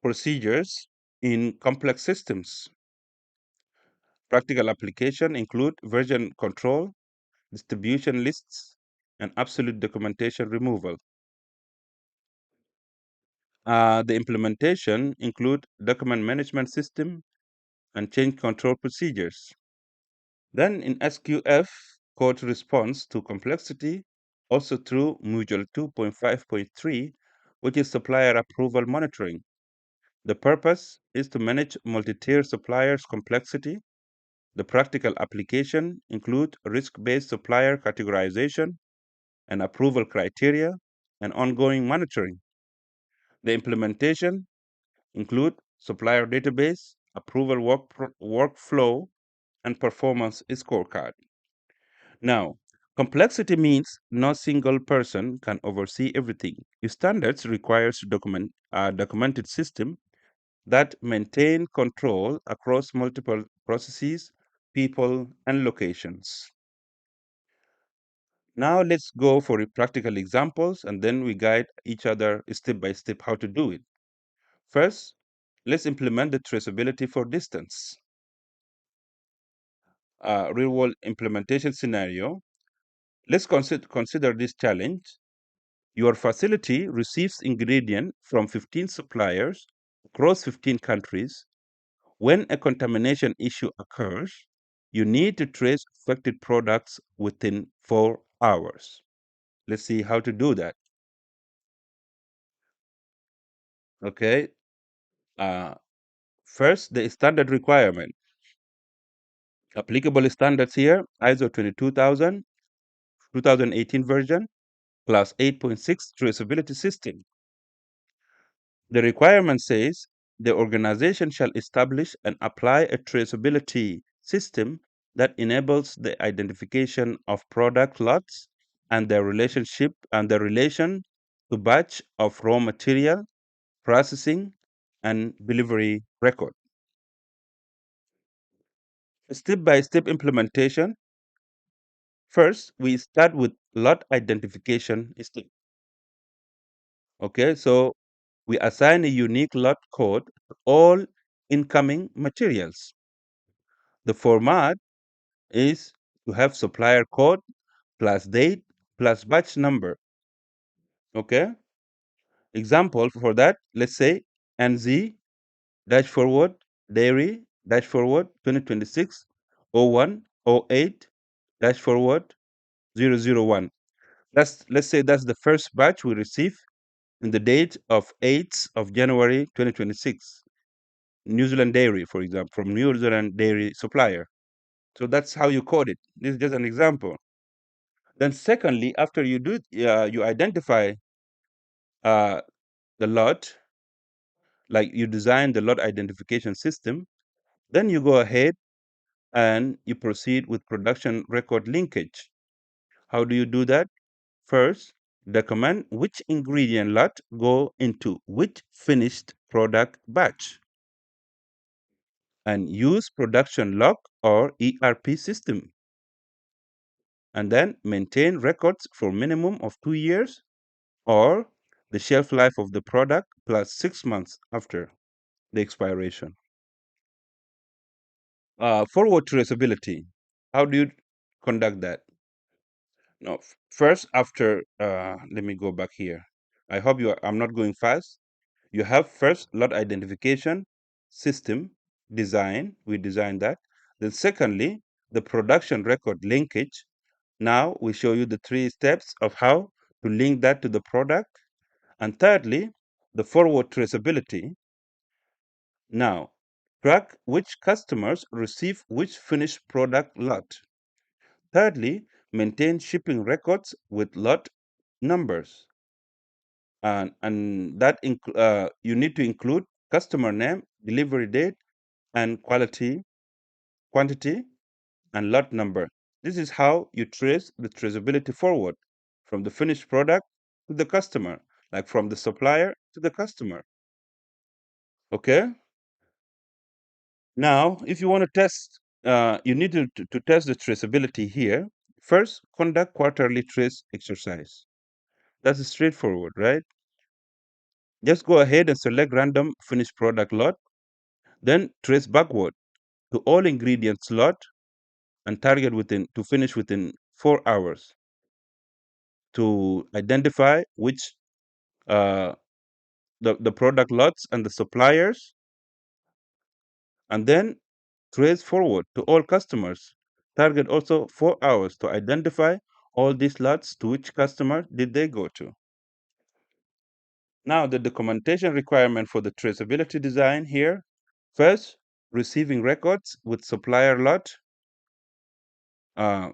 procedures in complex systems. Practical application include version control, distribution lists, and absolute documentation removal. The implementation include document management system and change control procedures. Then in SQF, code response to complexity also through Module 2.5.3, which is supplier approval monitoring. The purpose is to manage multi-tier suppliers complexity. The practical application include risk-based supplier categorization and approval criteria and ongoing monitoring. The implementation include supplier database, approval workflow, and performance scorecard. Now, complexity means no single person can oversee everything. Standards requires a documented system that maintain control across multiple processes, people, and locations. Now let's go for practical examples and then we guide each other step by step how to do it. First, let's implement the traceability for distance. Real world implementation scenario. Let's consider this challenge. Your facility receives ingredient from 15 suppliers across 15 countries. When a contamination issue occurs, you need to trace affected products within 4 hours. Let's see how to do that. Okay. Uh, First, the standard requirement. Applicable standards here, ISO 22000, 2018 version, class 8.6 traceability system. The requirement says the organization shall establish and apply a traceability system that enables the identification of product lots and their relationship and their relation to batch of raw material, processing, and delivery record. Step-by-step implementation. First, we start with lot identification step. Okay, so we assign a unique lot code to all incoming materials. The format is to have supplier code plus date plus batch number. Okay, example for that, let's say NZ dash forward dairy dash forward 2026 01 08 dash forward 001. Let's say that's the first batch we receive in the date of 8th of January 2026. New Zealand Dairy, for example, from New Zealand Dairy supplier. So that's how you code it. This is just an example. Then secondly, after you do you identify uh, the lot, like you design the lot identification system, then you go ahead and you proceed with production record linkage. How do you do that? First, document which ingredient lot go into which finished product batch and use production log or ERP system. And then maintain records for minimum of 2 years or the shelf life of the product plus 6 months after the expiration. Forward traceability. How do you conduct that? No, first, after, let me go back here. I hope I'm not going fast. You have first lot identification system design. We designed that. Then secondly, the production record linkage. Now we show you the 3 steps of how to link that to the product. And thirdly, the forward traceability. Now, track which customers receive which finished product lot. Thirdly, maintain shipping records with lot numbers. And that you need to include customer name, delivery date, and quantity, and lot number. This is how you trace the traceability forward from the finished product to the customer, like from the supplier to the customer. Okay? Now, if you want to test, you need to test the traceability here. First, conduct quarterly trace exercise. That's straightforward, right? Just go ahead and select random finished product lot, then trace backward to all ingredients lot and target to finish within 4 hours to identify which uh, the product lots and the suppliers, and then trace forward to all customers. Target also 4 hours to identify all these lots to which customer did they go to. Now, the documentation requirement for the traceability design here. First, receiving records with supplier lot. Uh,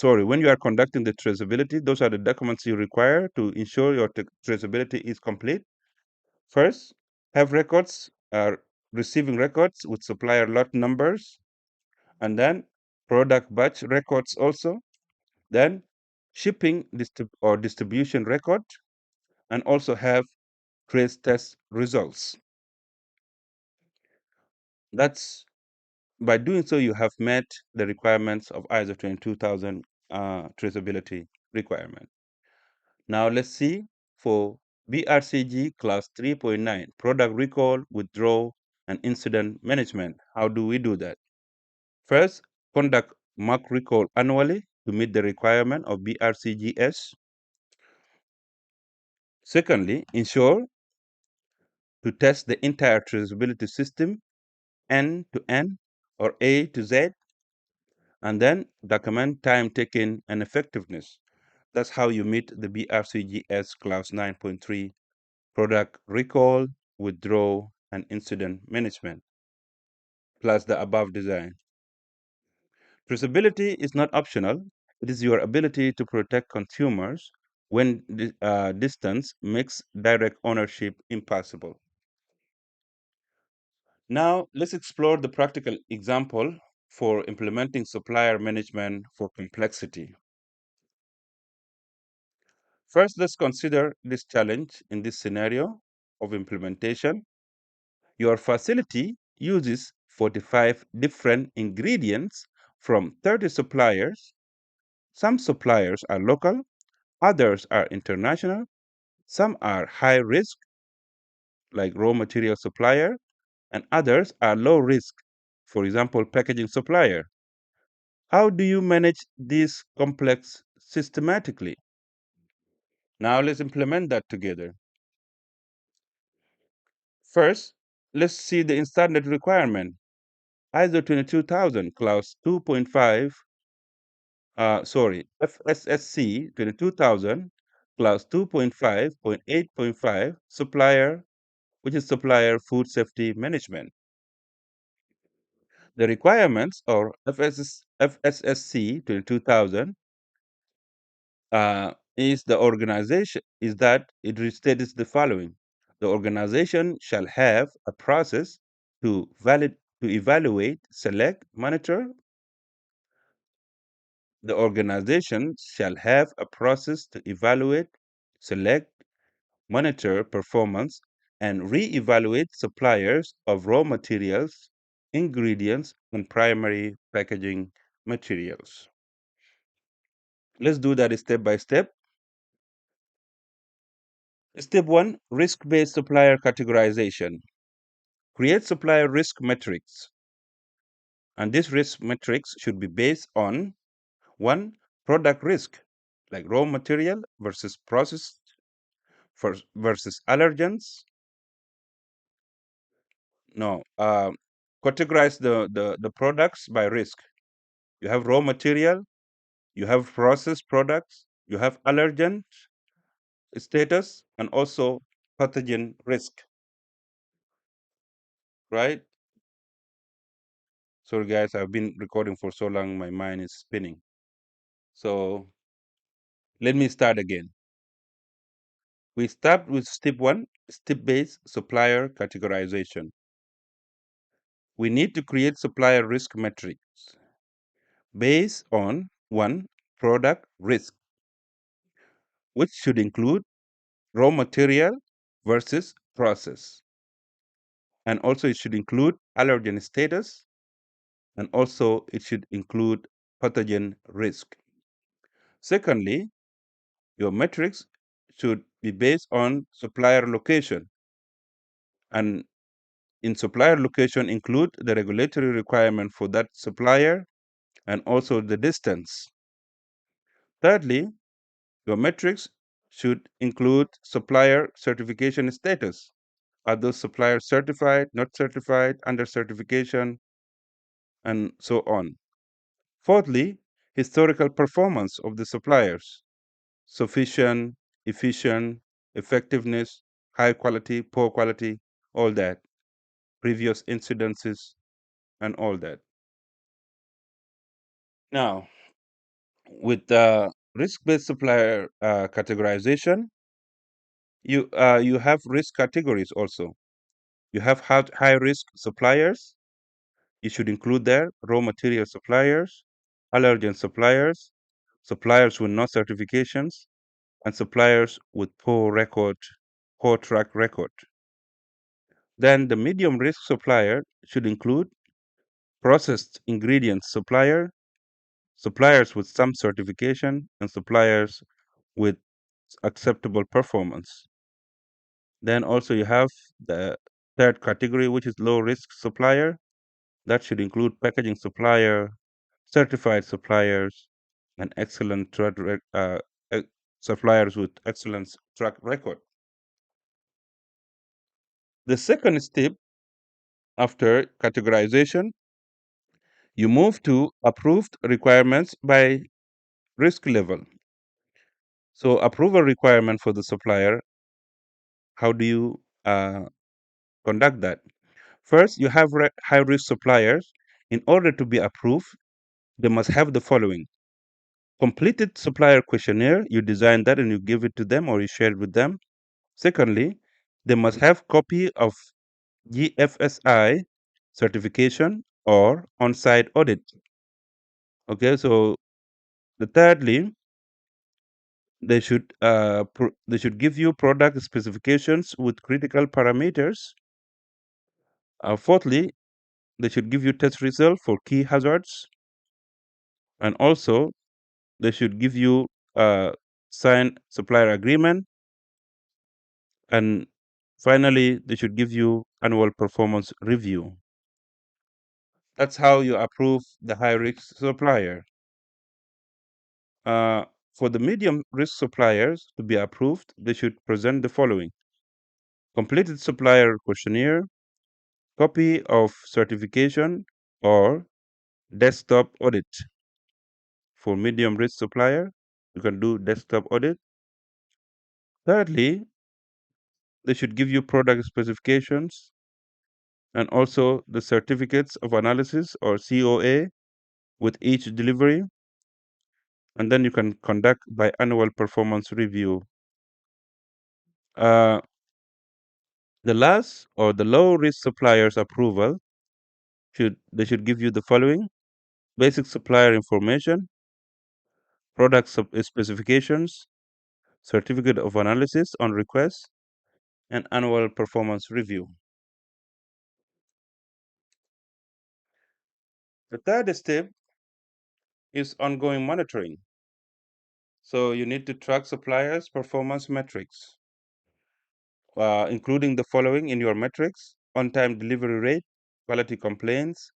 when you are conducting the traceability, those are the documents you require to ensure your traceability is complete. First, have records, receiving records with supplier lot numbers, and then product batch records also, then shipping or distribution record, and also have trace test results. That's By doing so, you have met the requirements of ISO 22000 traceability requirement. Now let's see for BRCG class 3.9, product recall, withdrawal, and incident management. How do we do that? First, conduct mock recall annually to meet the requirement of BRCGS. Secondly, ensure to test the entire traceability system end to end or A to Z, and then document time taken and effectiveness. That's how you meet the BRCGS class 9.3 product recall, withdrawal, and incident management, plus the above design. Traceability is not optional. It is your ability to protect consumers when distance makes direct ownership impossible. Now, let's explore the practical example for implementing supplier management for complexity. First, let's consider this challenge in this scenario of implementation. Your facility uses 45 different ingredients from 30 suppliers. Some suppliers are local, others are international, some are high risk, like raw material supplier, and others are low risk, for example, packaging supplier. How do you manage this complex systematically? Now let's implement that together. First, let's see the standard requirement. ISO 22000 clause 2.5, FSSC 22000 clause 2.5.8.5 supplier, which is supplier food safety management. The requirements are FSSC 22000 is the organization is that it restates the following: the organization shall have a process to valid to evaluate, select, monitor. The organization shall have a process to evaluate, select, monitor performance, and re-evaluate suppliers of raw materials, ingredients, and primary packaging materials. Let's do that step by step. Step 1, risk-based supplier categorization. Create supplier risk metrics. And this risk metrics should be based on 1, product risk, like raw material versus processed versus allergens. No, categorize the products by risk. You have raw material, you have processed products, you have allergen status, and also pathogen risk, right? Sorry, guys, I've been recording for so long, my mind is spinning. So let me start again. We start with step 1, step-based supplier categorization. We need to create supplier risk metrics based on 1, product risk, which should include raw material versus process. And also it should include allergen status, and also it should include pathogen risk. Secondly, your metrics should be based on supplier location, and in supplier location include the regulatory requirement for that supplier and also the distance. Thirdly, your metrics should include supplier certification status. Are those suppliers certified, not certified, under certification, and so on? Fourthly, historical performance of the suppliers: sufficient, efficient, effectiveness, high quality, poor quality, all that, previous incidences, and all that. Now, with risk-based supplier categorization, you have risk categories also. You have high-risk suppliers. You should include there raw material suppliers, allergen suppliers, suppliers with no certifications, and suppliers with poor track record. Then the medium risk supplier should include processed ingredients supplier, suppliers with some certification, and suppliers with acceptable performance. Then also you have the third category, which is low risk supplier. That should include packaging supplier, certified suppliers, and uh, suppliers with excellent track record. The second step after categorization, you move to approved requirements by risk level. So approval requirement for the supplier, how do you conduct that? First, you have high risk suppliers. In order to be approved, they must have the following: completed supplier questionnaire, you design that and you give it to them or you share it with them. Secondly, they must have copy of GFSI certification or on-site audit. Okay, so thirdly, they should give you product specifications with critical parameters. Fourthly, they should give you test results for key hazards, and also they should give you a signed supplier agreement, and finally they should give you annual performance review. That's how you approve the high risk supplier. Uh, for the medium risk suppliers to be approved, they should present the following: completed supplier questionnaire, copy of certification, or desktop audit. For medium risk supplier, you can do desktop audit. Thirdly, they should give you product specifications and also the certificates of analysis or COA with each delivery. and then you can conduct biannual performance review. Uh, the last or the low risk suppliers approval should give you the following: basic supplier information, product specifications, certificate of analysis on request, and annual performance review. The third step is ongoing monitoring. So you need to track suppliers' performance metrics, including the following in your metrics: on-time delivery rate, quality complaints,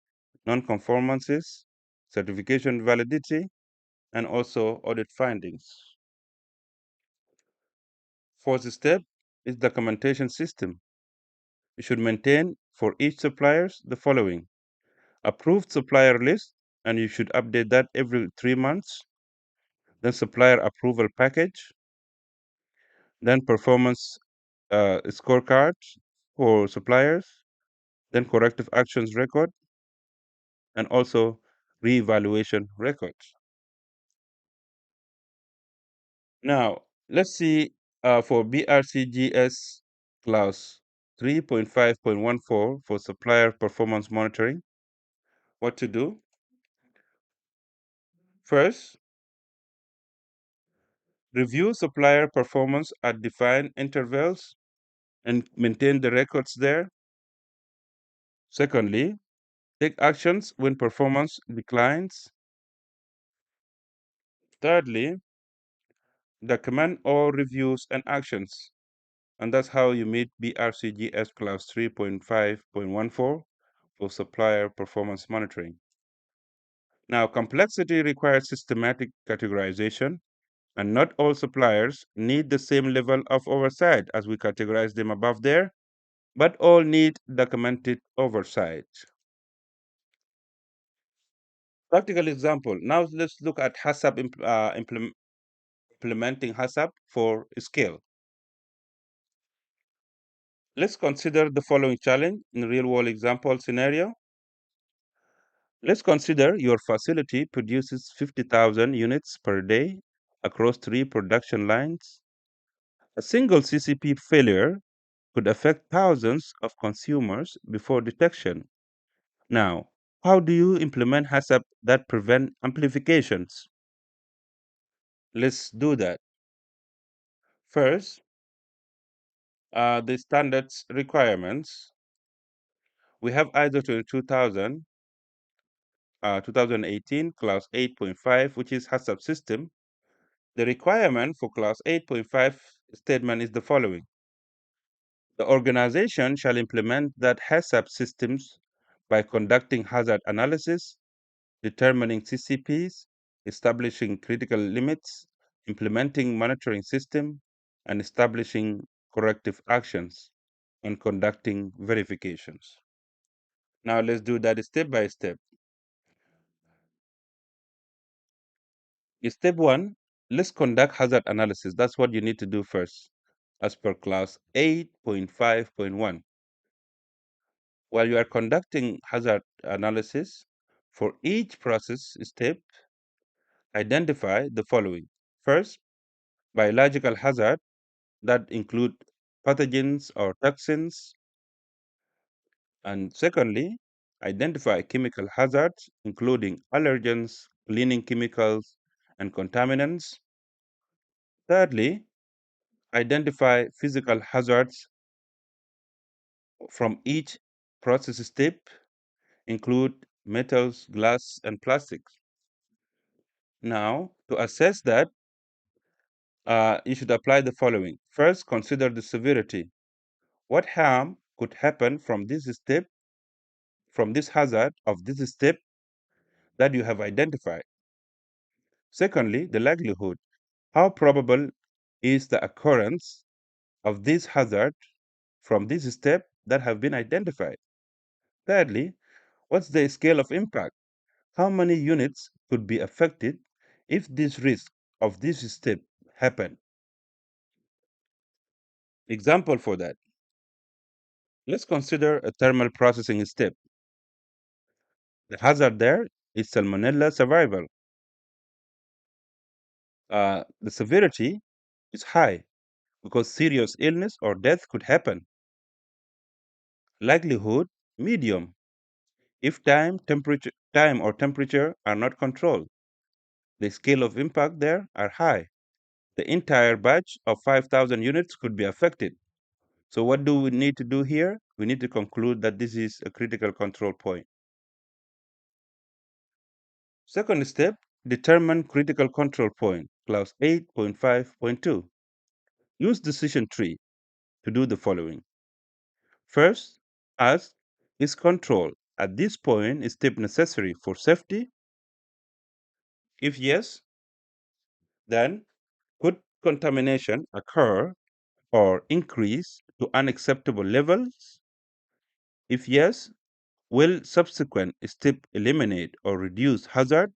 non-conformances, certification validity, and also audit findings. Fourth step is documentation system. You should maintain for each suppliers the following: approved supplier list, and you should update that every 3 months. Then supplier approval package, then performance scorecard for suppliers, then corrective actions record, and also reevaluation records. Now, let's see for BRCGS clause 3.5.14 for supplier performance monitoring, what to do. First, review supplier performance at defined intervals and maintain the records there. Secondly, take actions when performance declines. Thirdly, document all reviews and actions. And that's how you meet BRCGS clause 3.5.14 for supplier performance monitoring. Now, complexity requires systematic categorization, and not all suppliers need the same level of oversight as we categorize them above there, but all need documented oversight. Practical example. Now let's look at HACCP implementing HACCP for scale. Let's consider the following challenge in real-world example scenario. Let's consider your facility produces 50,000 units per day across 3 production lines. A single CCP failure could affect thousands of consumers before detection. Now, how do you implement HACCP that prevent amplifications? Let's do that. First, the standards requirements. We have ISO 2018 class 8.5, which is HACCP system. The requirement for class 8.5 statement is the following: the organization shall implement that HACCP systems by conducting hazard analysis, determining CCPs, establishing critical limits, implementing monitoring system, and establishing corrective actions, and conducting verifications. Now let's do that step by step. In step 1, let's conduct hazard analysis. That's what you need to do first, as per class 8.5.1. While you are conducting hazard analysis, for each process step, identify the following. First, biological hazard that include pathogens or toxins. And secondly, identify chemical hazards, including allergens, cleaning chemicals, and contaminants. Thirdly, identify physical hazards from each process step, include metals, glass, and plastics. Now, to assess that, you should apply the following. First, consider the severity. What harm could happen from this step, from this hazard of this step that you have identified? Secondly, the likelihood. How probable is the occurrence of this hazard from this step that have been identified? Thirdly, what's the scale of impact? How many units could be affected if this risk of this step happened? Example for that. Let's consider a thermal processing step. The hazard there is salmonella survival. The severity is high because serious illness or death could happen. Likelihood medium if time or temperature are not controlled. The scale of impact there are high. The entire batch of 5,000 units could be affected. So what do we need to do here? We need to conclude that this is a critical control point. Second step, determine critical control point, clause 8.5.2. Use decision tree to do the following. First, ask, is control at this point a step necessary for safety? If yes, then could contamination occur or increase to unacceptable levels? If yes, will subsequent step eliminate or reduce hazard?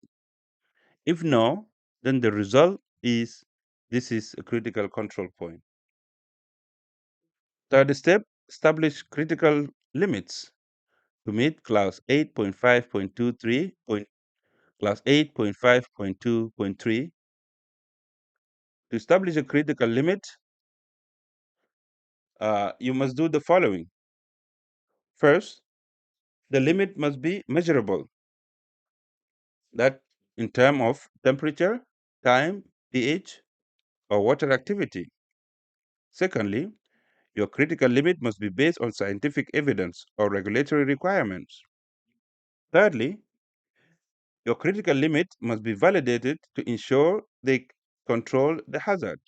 If no, then the result is this is a critical control point. Third step, establish critical limits to meet clause 8.5.23, clause 8.5.2.3. To establish a critical limit, you must do the following. First, the limit must be measurable. That in terms of temperature, time, pH, or water activity. Secondly, your critical limit must be based on scientific evidence or regulatory requirements. Thirdly, your critical limit must be validated to ensure they control the hazard.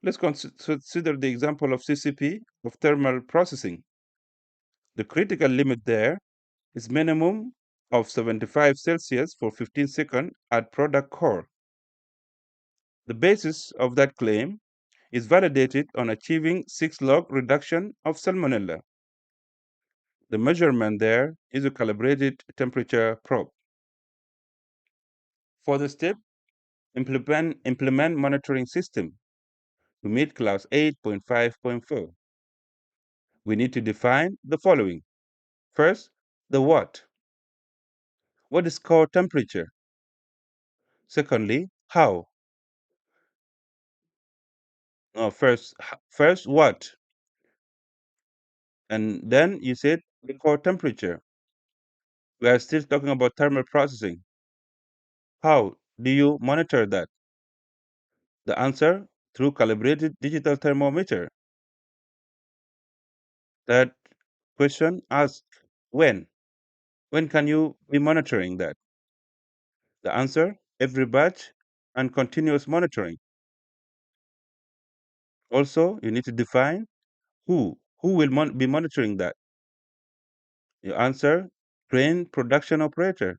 Let's consider the example of CCP of thermal processing. The critical limit there is minimum of 75 Celsius for 15 seconds at product core. The basis of that claim is validated on achieving 6 log reduction of salmonella. The measurement there is a calibrated temperature probe. For the step, implement monitoring system to meet clause 8.5.4. We need to define the following. First, the what. What is core temperature? Secondly, how. First what, and then you said the core temperature. We are still talking about thermal processing. How do you monitor that? The answer, through calibrated digital thermometer. That question asks when. When can you be monitoring that? The answer, every batch and continuous monitoring. Also, you need to define who. Who will be monitoring that? Your answer, trained production operator.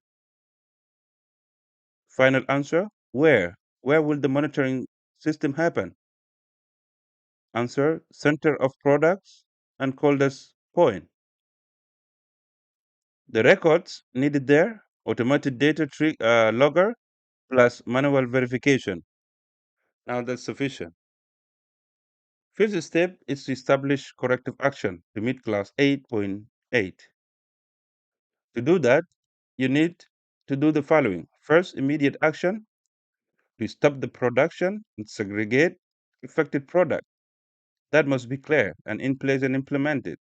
Final answer, where? Where will the monitoring system happen? Answer, center of products and coldest point. The records needed there, automated data logger plus manual verification. Now that's sufficient. Fifth step is to establish corrective action to meet clause 8.8. To do that, you need to do the following. First, immediate action to stop the production and segregate affected product. That must be clear and in place and implemented.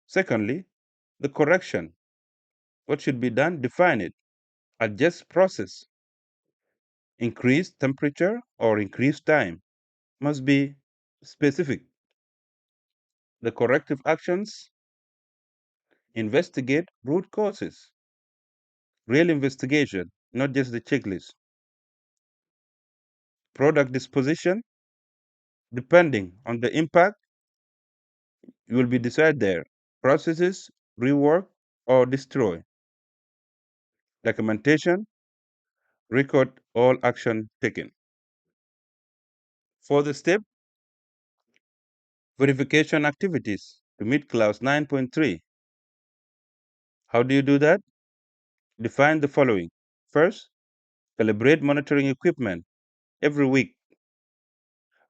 Secondly, the correction. What should be done? Define it. Adjust process. Increase temperature or increase time. Must be specific. The corrective actions, investigate root causes. Real investigation, not just the checklist. Product disposition, depending on the impact, you will be decided there. Processes, rework, or destroy. Documentation, record all action taken. For the step, verification activities to meet clause 9.3. How do you do that? Define the following. First, calibrate monitoring equipment every week.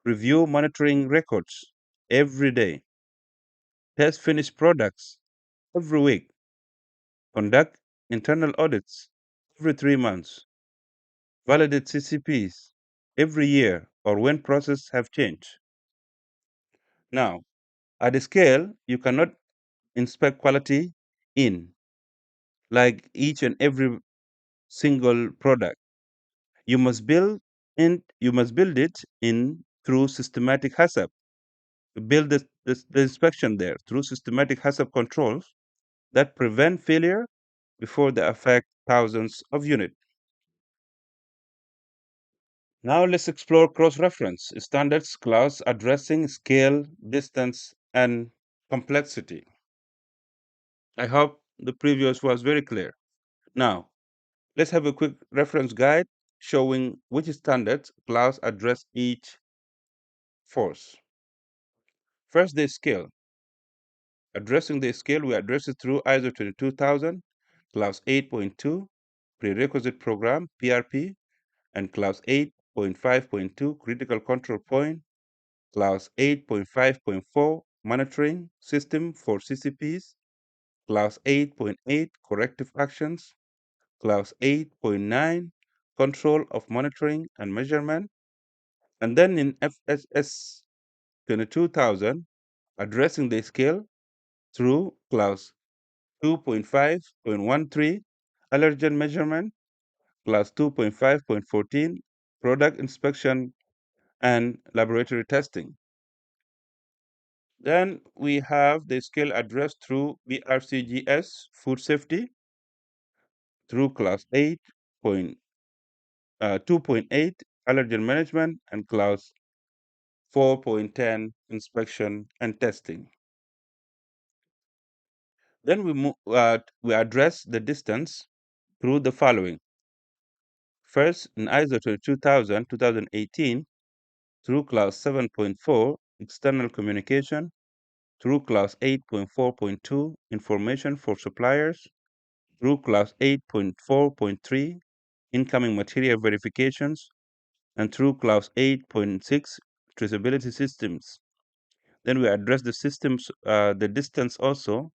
Review monitoring records every day. Test finished products every week. Conduct internal audits every 3 months. validate CCPs every year or when processes have changed. Now, at the scale, you cannot inspect quality in like each and every single product. You must build it in through systematic HACCP. Build the inspection there through systematic HACCP controls that prevent failure before they affect thousands of units. Now let's explore cross-reference standards clause addressing scale, distance, and complexity. I hope the previous was very clear. Now, let's have a quick reference guide showing which standards clause address each force. First, the scale. Addressing the scale, we address it through ISO 22000, clause 8.2, prerequisite program, PRP, and clause 8.5.2, critical control point, clause 8.5.4, monitoring system for CCPs, clause 8.8, corrective actions, clause 8.9, control of monitoring and measurement, and then in FSS 22000, addressing the scale through clause 2.5.13, allergen measurement, clause 2.5.14, product inspection and laboratory testing. Then we have the scale addressed through BRCGS, food safety, through clause 2.8, allergen management, and clause 4.10, inspection and testing. Then we address the distance through the following. First, in ISO 2018, through clause 7.4, external communication, through clause 8.4.2, information for suppliers, through clause 8.4.3, incoming material verifications, and through clause 8.6, traceability systems. Then we address the distance also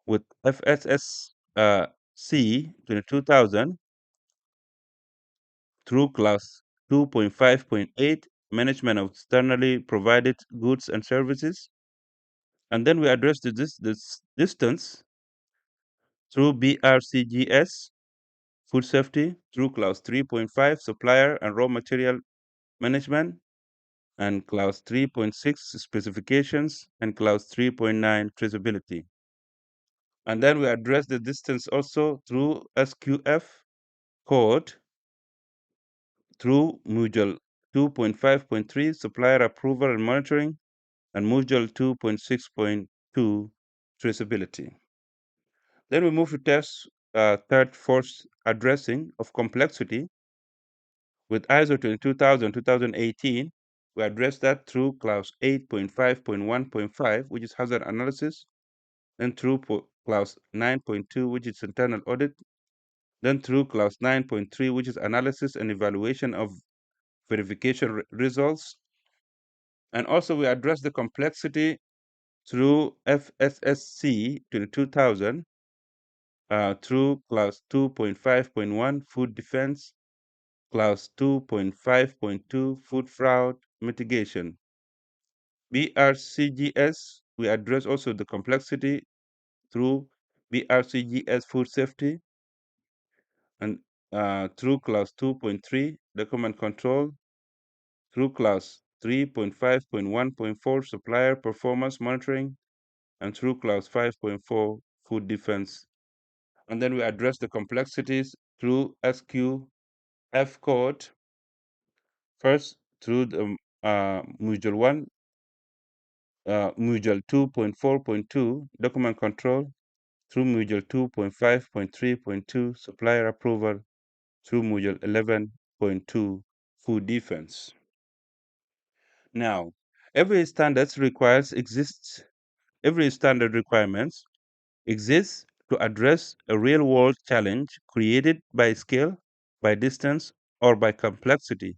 with FSS C 22000 through clause 2.5.8, management of externally provided goods and services. And then we address this distance through BRCGS, food safety, through clause 3.5, supplier and raw material management, and clause 3.6, specifications, and clause 3.9, traceability. And then we address the distance also through SQF code, through module 2.5.3, supplier approval and monitoring, and module 2.6.2, traceability. Then we move to test third force addressing of complexity with ISO 2018. We address that through clause 8.5.1.5, which is hazard analysis, then through clause 9.2, which is internal audit, then through clause 9.3, which is analysis and evaluation of verification results. And also we address the complexity through FSSC 22000, through clause 2.5.1, food defense, clause 2.5.2, food fraud mitigation. BRCGS, we address also the complexity through BRCGS food safety, and through clause 2.3, document control, through clause 3.5.1.4, supplier performance monitoring, and through clause 5.4, food defense. And then we address the complexities through SQF code, first through the module 1, module 2.4.2, document control, through module 2.5.3.2, supplier approval, through module 11.2, food defense. Now, every standard requirements exists to address a real-world challenge created by scale, by distance, or by complexity.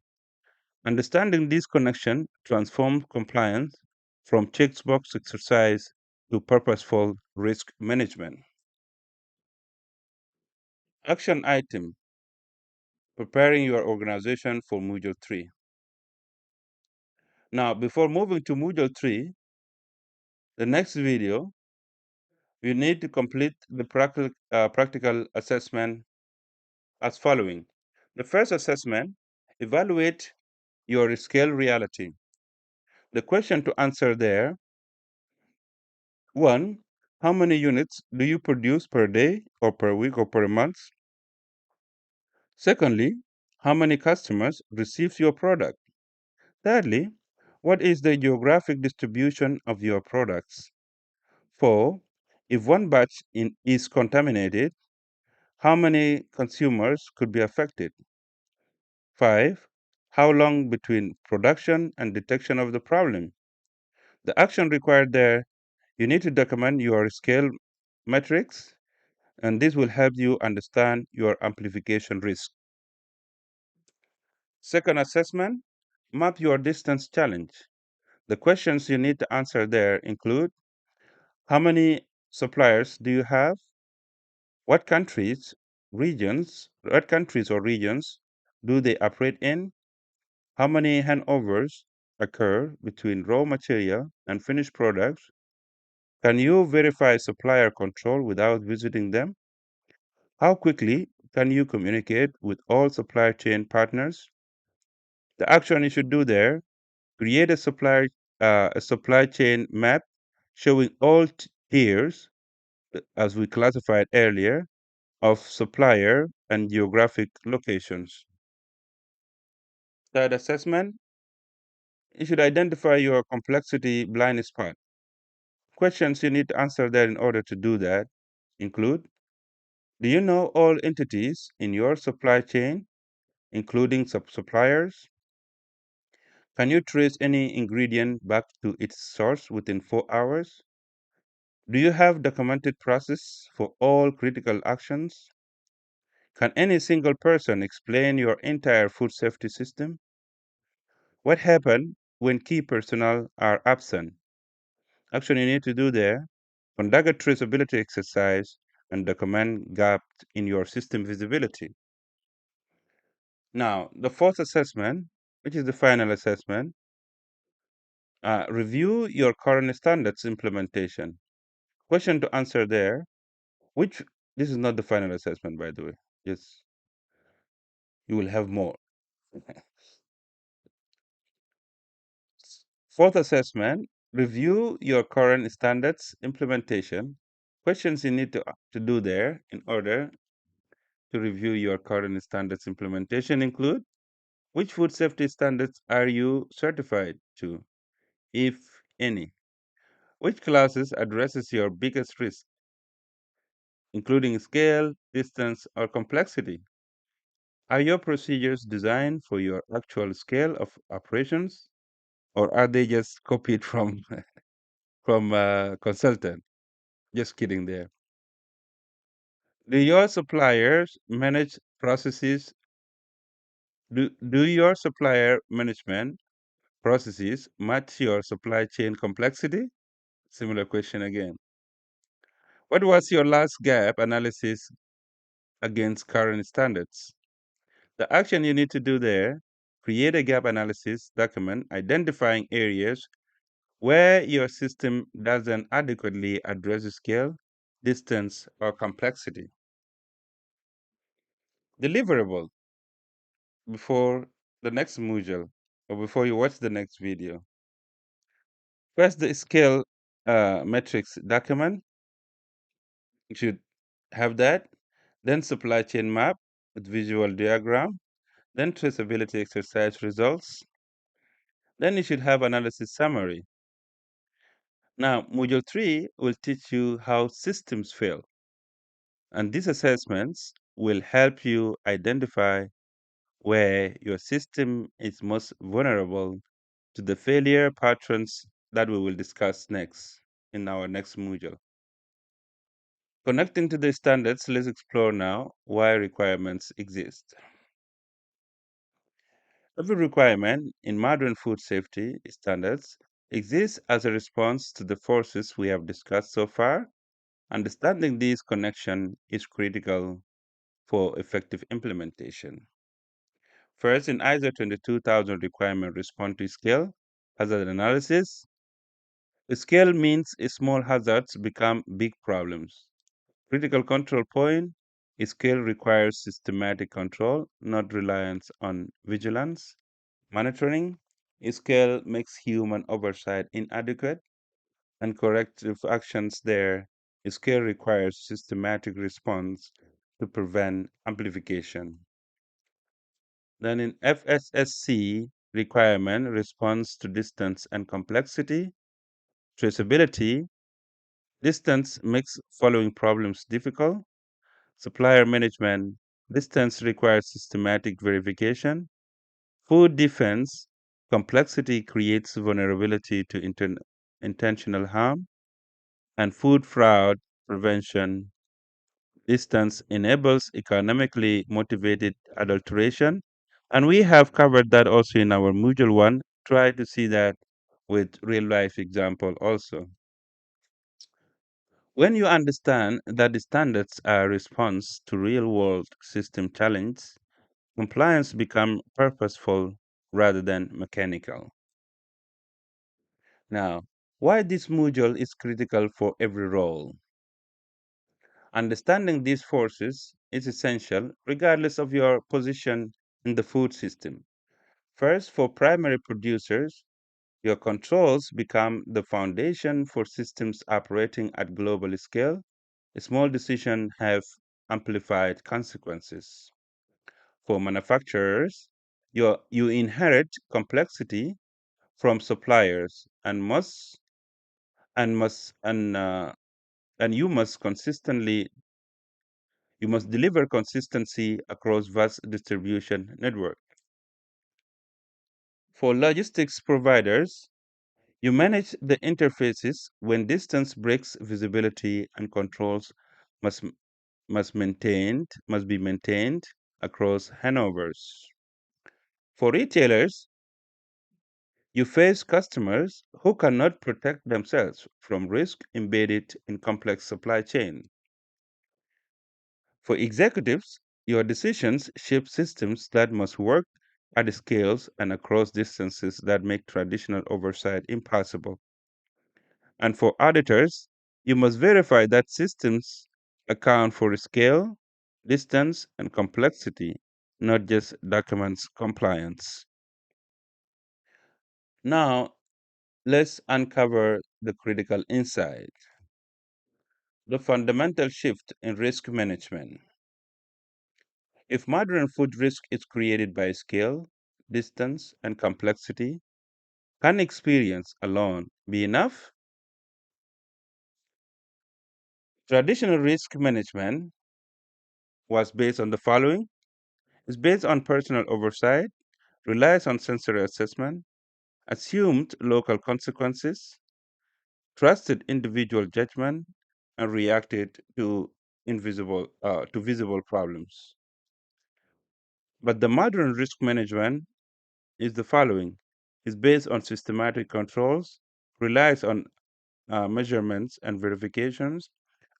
Understanding this connection transforms compliance from checkbox exercise to purposeful risk management. Action item. preparing your organization for Module 3. Now, before moving to Module 3, the next video, you need to complete the practical assessment as following. The first assessment, evaluate your scale reality. The question to answer there, 1, how many units do you produce per day or per week or per month? Secondly, how many customers receive your product? Thirdly, what is the geographic distribution of your products? 4, if one batch is contaminated, how many consumers could be affected? 5, how long between production and detection of the problem? The action required there, you need to document your scale metrics, and this will help you understand your amplification risk. Second assessment, map your distance challenge. The questions you need to answer there include, how many suppliers do you have? What countries or regions do they operate in? How many handovers occur between raw material and finished products? Can you verify supplier control without visiting them? How quickly can you communicate with all supply chain partners? The action you should do there, create a supply chain map showing all tiers, as we classified earlier, of supplier and geographic locations. Third assessment, you should identify your complexity blind spot. Questions you need to answer there in order to do that include, do you know all entities in your supply chain, including sub-suppliers? Can you trace any ingredient back to its source within 4 hours? Do you have documented process for all critical actions? Can any single person explain your entire food safety system? What happens when key personnel are absent? Action you need to do there, conduct a traceability exercise and document gaps in your system visibility. Now, the fourth assessment, which is the final assessment, review your current standards implementation. Question to answer there, which this is not the final assessment, by the way. Yes, you will have more. Fourth assessment, review your current standards implementation. Questions you need to do there in order to review your current standards implementation include, which food safety standards are you certified to, if any? Which classes addresses your biggest risk, including scale, distance, or complexity? Are your procedures designed for your actual scale of operations, or are they just copied from from a consultant? Just kidding there. Do your suppliers manage processes? Do your supplier management processes match your supply chain complexity? Similar question again. What was your last gap analysis against current standards? The action you need to do there, create a gap analysis document identifying areas where your system doesn't adequately address the scale, distance, or complexity. Deliverable before the next module or before you watch the next video. First, the scale metrics document. You should have that. Then supply chain map with visual diagram. Then traceability exercise results. Then you should have analysis summary. Now, Module 3 will teach you how systems fail. And these assessments will help you identify where your system is most vulnerable to the failure patterns that we will discuss next in our next module. Connecting to the standards, let's explore now why requirements exist. Every requirement in modern food safety standards exists as a response to the forces we have discussed so far. Understanding these connections is critical for effective implementation. First, in ISO 22000 requirement respond to scale hazard analysis. Scale means small hazards become big problems. Critical control point, scale requires systematic control, not reliance on vigilance. Monitoring, scale makes human oversight inadequate, and corrective actions there. Scale requires systematic response to prevent amplification. Then in FSSC requirement response to distance and complexity, traceability, distance makes following problems difficult. Supplier management, distance requires systematic verification. Food defense, complexity creates vulnerability to intentional harm. And food fraud prevention, distance enables economically motivated adulteration. And we have covered that also in our module one. Try to see that with real life example also. When you understand that the standards are response to real world system challenges, compliance become purposeful rather than mechanical. Now, why this module is critical for every role? Understanding these forces is essential regardless of your position in the food system. First, for primary producers, your controls become the foundation for systems operating at global scale. Small decisions have amplified consequences. For manufacturers, you inherit complexity from suppliers and must and you must deliver consistency across vast distribution network. For logistics providers, you manage the interfaces when distance breaks visibility and controls must must be maintained across handovers. For retailers, you face customers who cannot protect themselves from risk embedded in complex supply chain. For executives, your decisions shape systems that must work at scales and across distances that make traditional oversight impossible. And for auditors, you must verify that systems account for scale, distance, and complexity, not just documents compliance. Now, let's uncover the critical insight, the fundamental shift in risk management. If modern food risk is created by scale, distance, and complexity, can experience alone be enough? Traditional risk management was based on the following. It's based on personal oversight, relies on sensory assessment, assumed local consequences, trusted individual judgment, and reacted to visible problems. But the modern risk management is the following: is based on systematic controls, relies on measurements and verifications,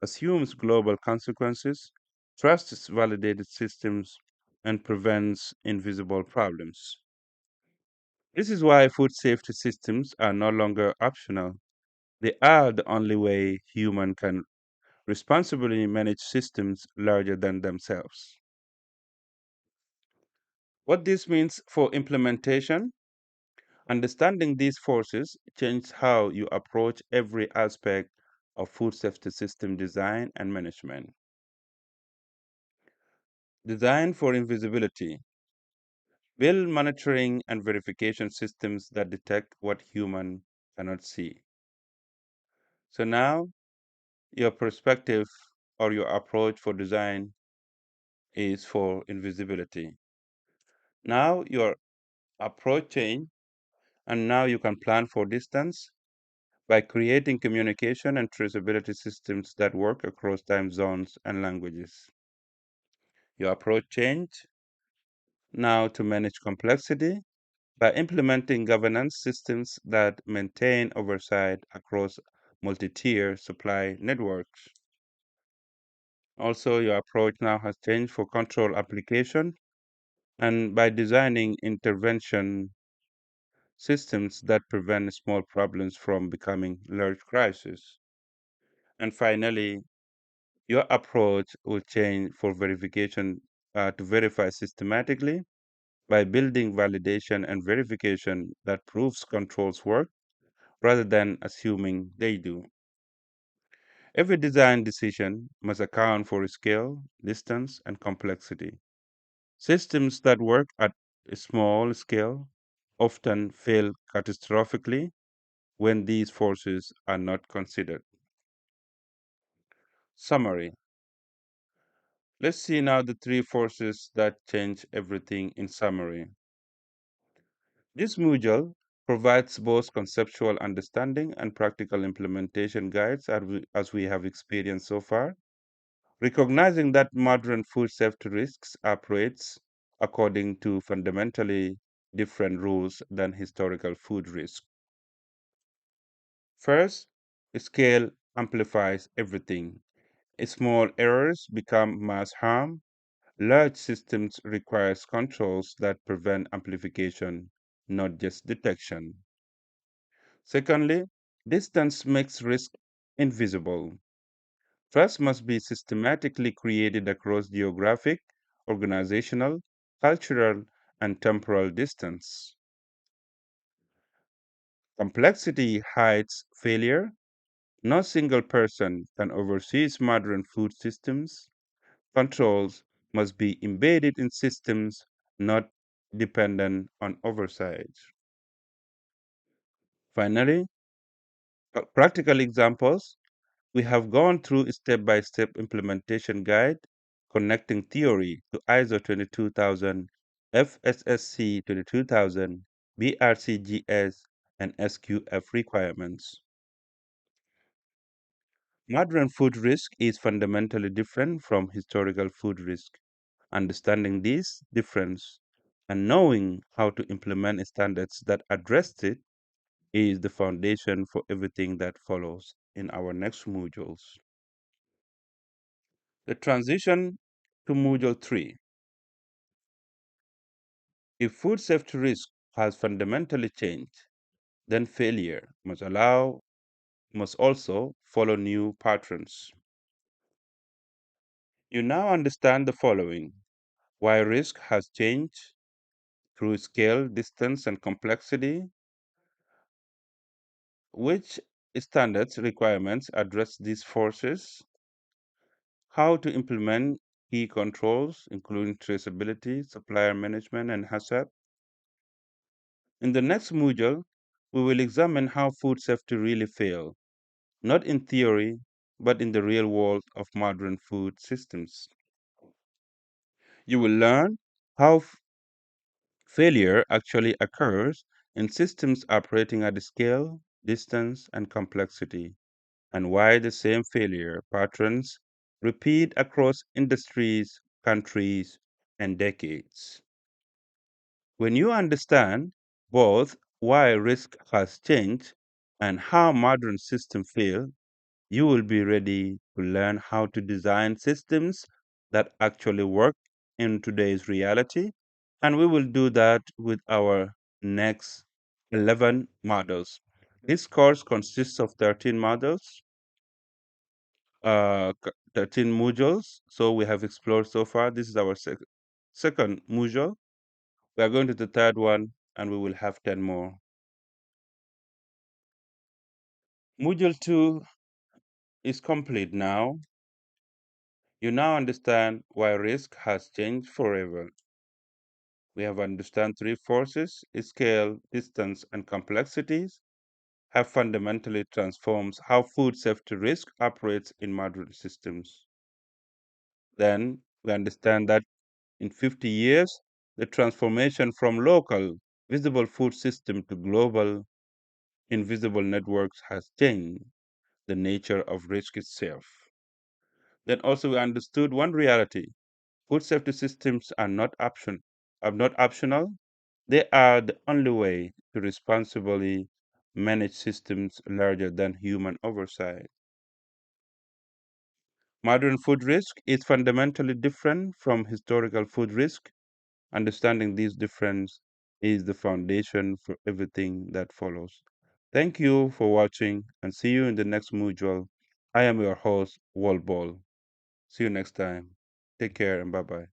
assumes global consequences, trusts validated systems, and prevents invisible problems. This is why food safety systems are no longer optional. They are the only way human can responsibly manage systems larger than themselves. What this means for implementation, understanding these forces changes how you approach every aspect of food safety system design and management. Design for invisibility. Build monitoring and verification systems that detect what human cannot see. So now your perspective or your approach for design is for invisibility. Now your approach change and now you can plan for distance by creating communication and traceability systems that work across time zones and languages. Your approach change now to manage complexity by implementing governance systems that maintain oversight across multi-tier supply networks. Also, your approach now has changed for control application and by designing intervention systems that prevent small problems from becoming large crises. And finally, your approach will change for verification to verify systematically by building validation and verification that proves controls work rather than assuming they do. Every design decision must account for scale, distance, and complexity. Systems that work at a small scale often fail catastrophically when these forces are not considered. Summary. Let's see now the three forces that change everything in summary. This module provides both conceptual understanding and practical implementation guides as we have experienced so far, recognizing that modern food safety risks operates according to fundamentally different rules than historical food risk. First, scale amplifies everything. Small errors become mass harm. Large systems requires controls that prevent amplification, not just detection. Secondly, distance makes risk invisible. Trust must be systematically created across geographic, organizational, cultural, and temporal distance. Complexity hides failure. No single person can oversee modern food systems. Controls must be embedded in systems, not dependent on oversight. Finally, practical examples. We have gone through a step-by-step implementation guide connecting theory to ISO 22000, FSSC 22000, BRCGS, and SQF requirements. Modern food risk is fundamentally different from historical food risk. Understanding this difference and knowing how to implement standards that address it is the foundation for everything that follows in our next modules. The transition to Module 3. If food safety risk has fundamentally changed, then failure must also follow new patterns. You now understand the following: why risk has changed through scale, distance, and complexity, which standards requirements address these forces, how to implement key controls, including traceability, supplier management, and hazard. In the next module, we will examine how food safety really fails, not in theory, but in the real world of modern food systems. You will learn how failure actually occurs in systems operating at scale, distance, and complexity, and why the same failure patterns repeat across industries, countries, and decades. When you understand both why risk has changed and how modern systems fail, you will be ready to learn how to design systems that actually work in today's reality. And we will do that with our next 11 models. This course consists of 13 models, 13 modules. So we have explored so far. This is our second module. We are going to the third one, and we will have 10 more. Module 2 is complete now. You now understand why risk has changed forever. We have understand three forces: scale, distance, and complexities have fundamentally transformed how food safety risk operates in modern systems. Then we understand that in 50 years, the transformation from local, visible food system to global, invisible networks has changed the nature of risk itself. Then also we understood one reality: food safety systems are not optional. They are the only way to responsibly manage systems larger than human oversight. Modern food risk is fundamentally different from historical food risk. Understanding these differences is the foundation for everything that follows. Thank you for watching and see you in the next Mutual. I am your host, Wall Ball. See you next time. Take care and bye bye.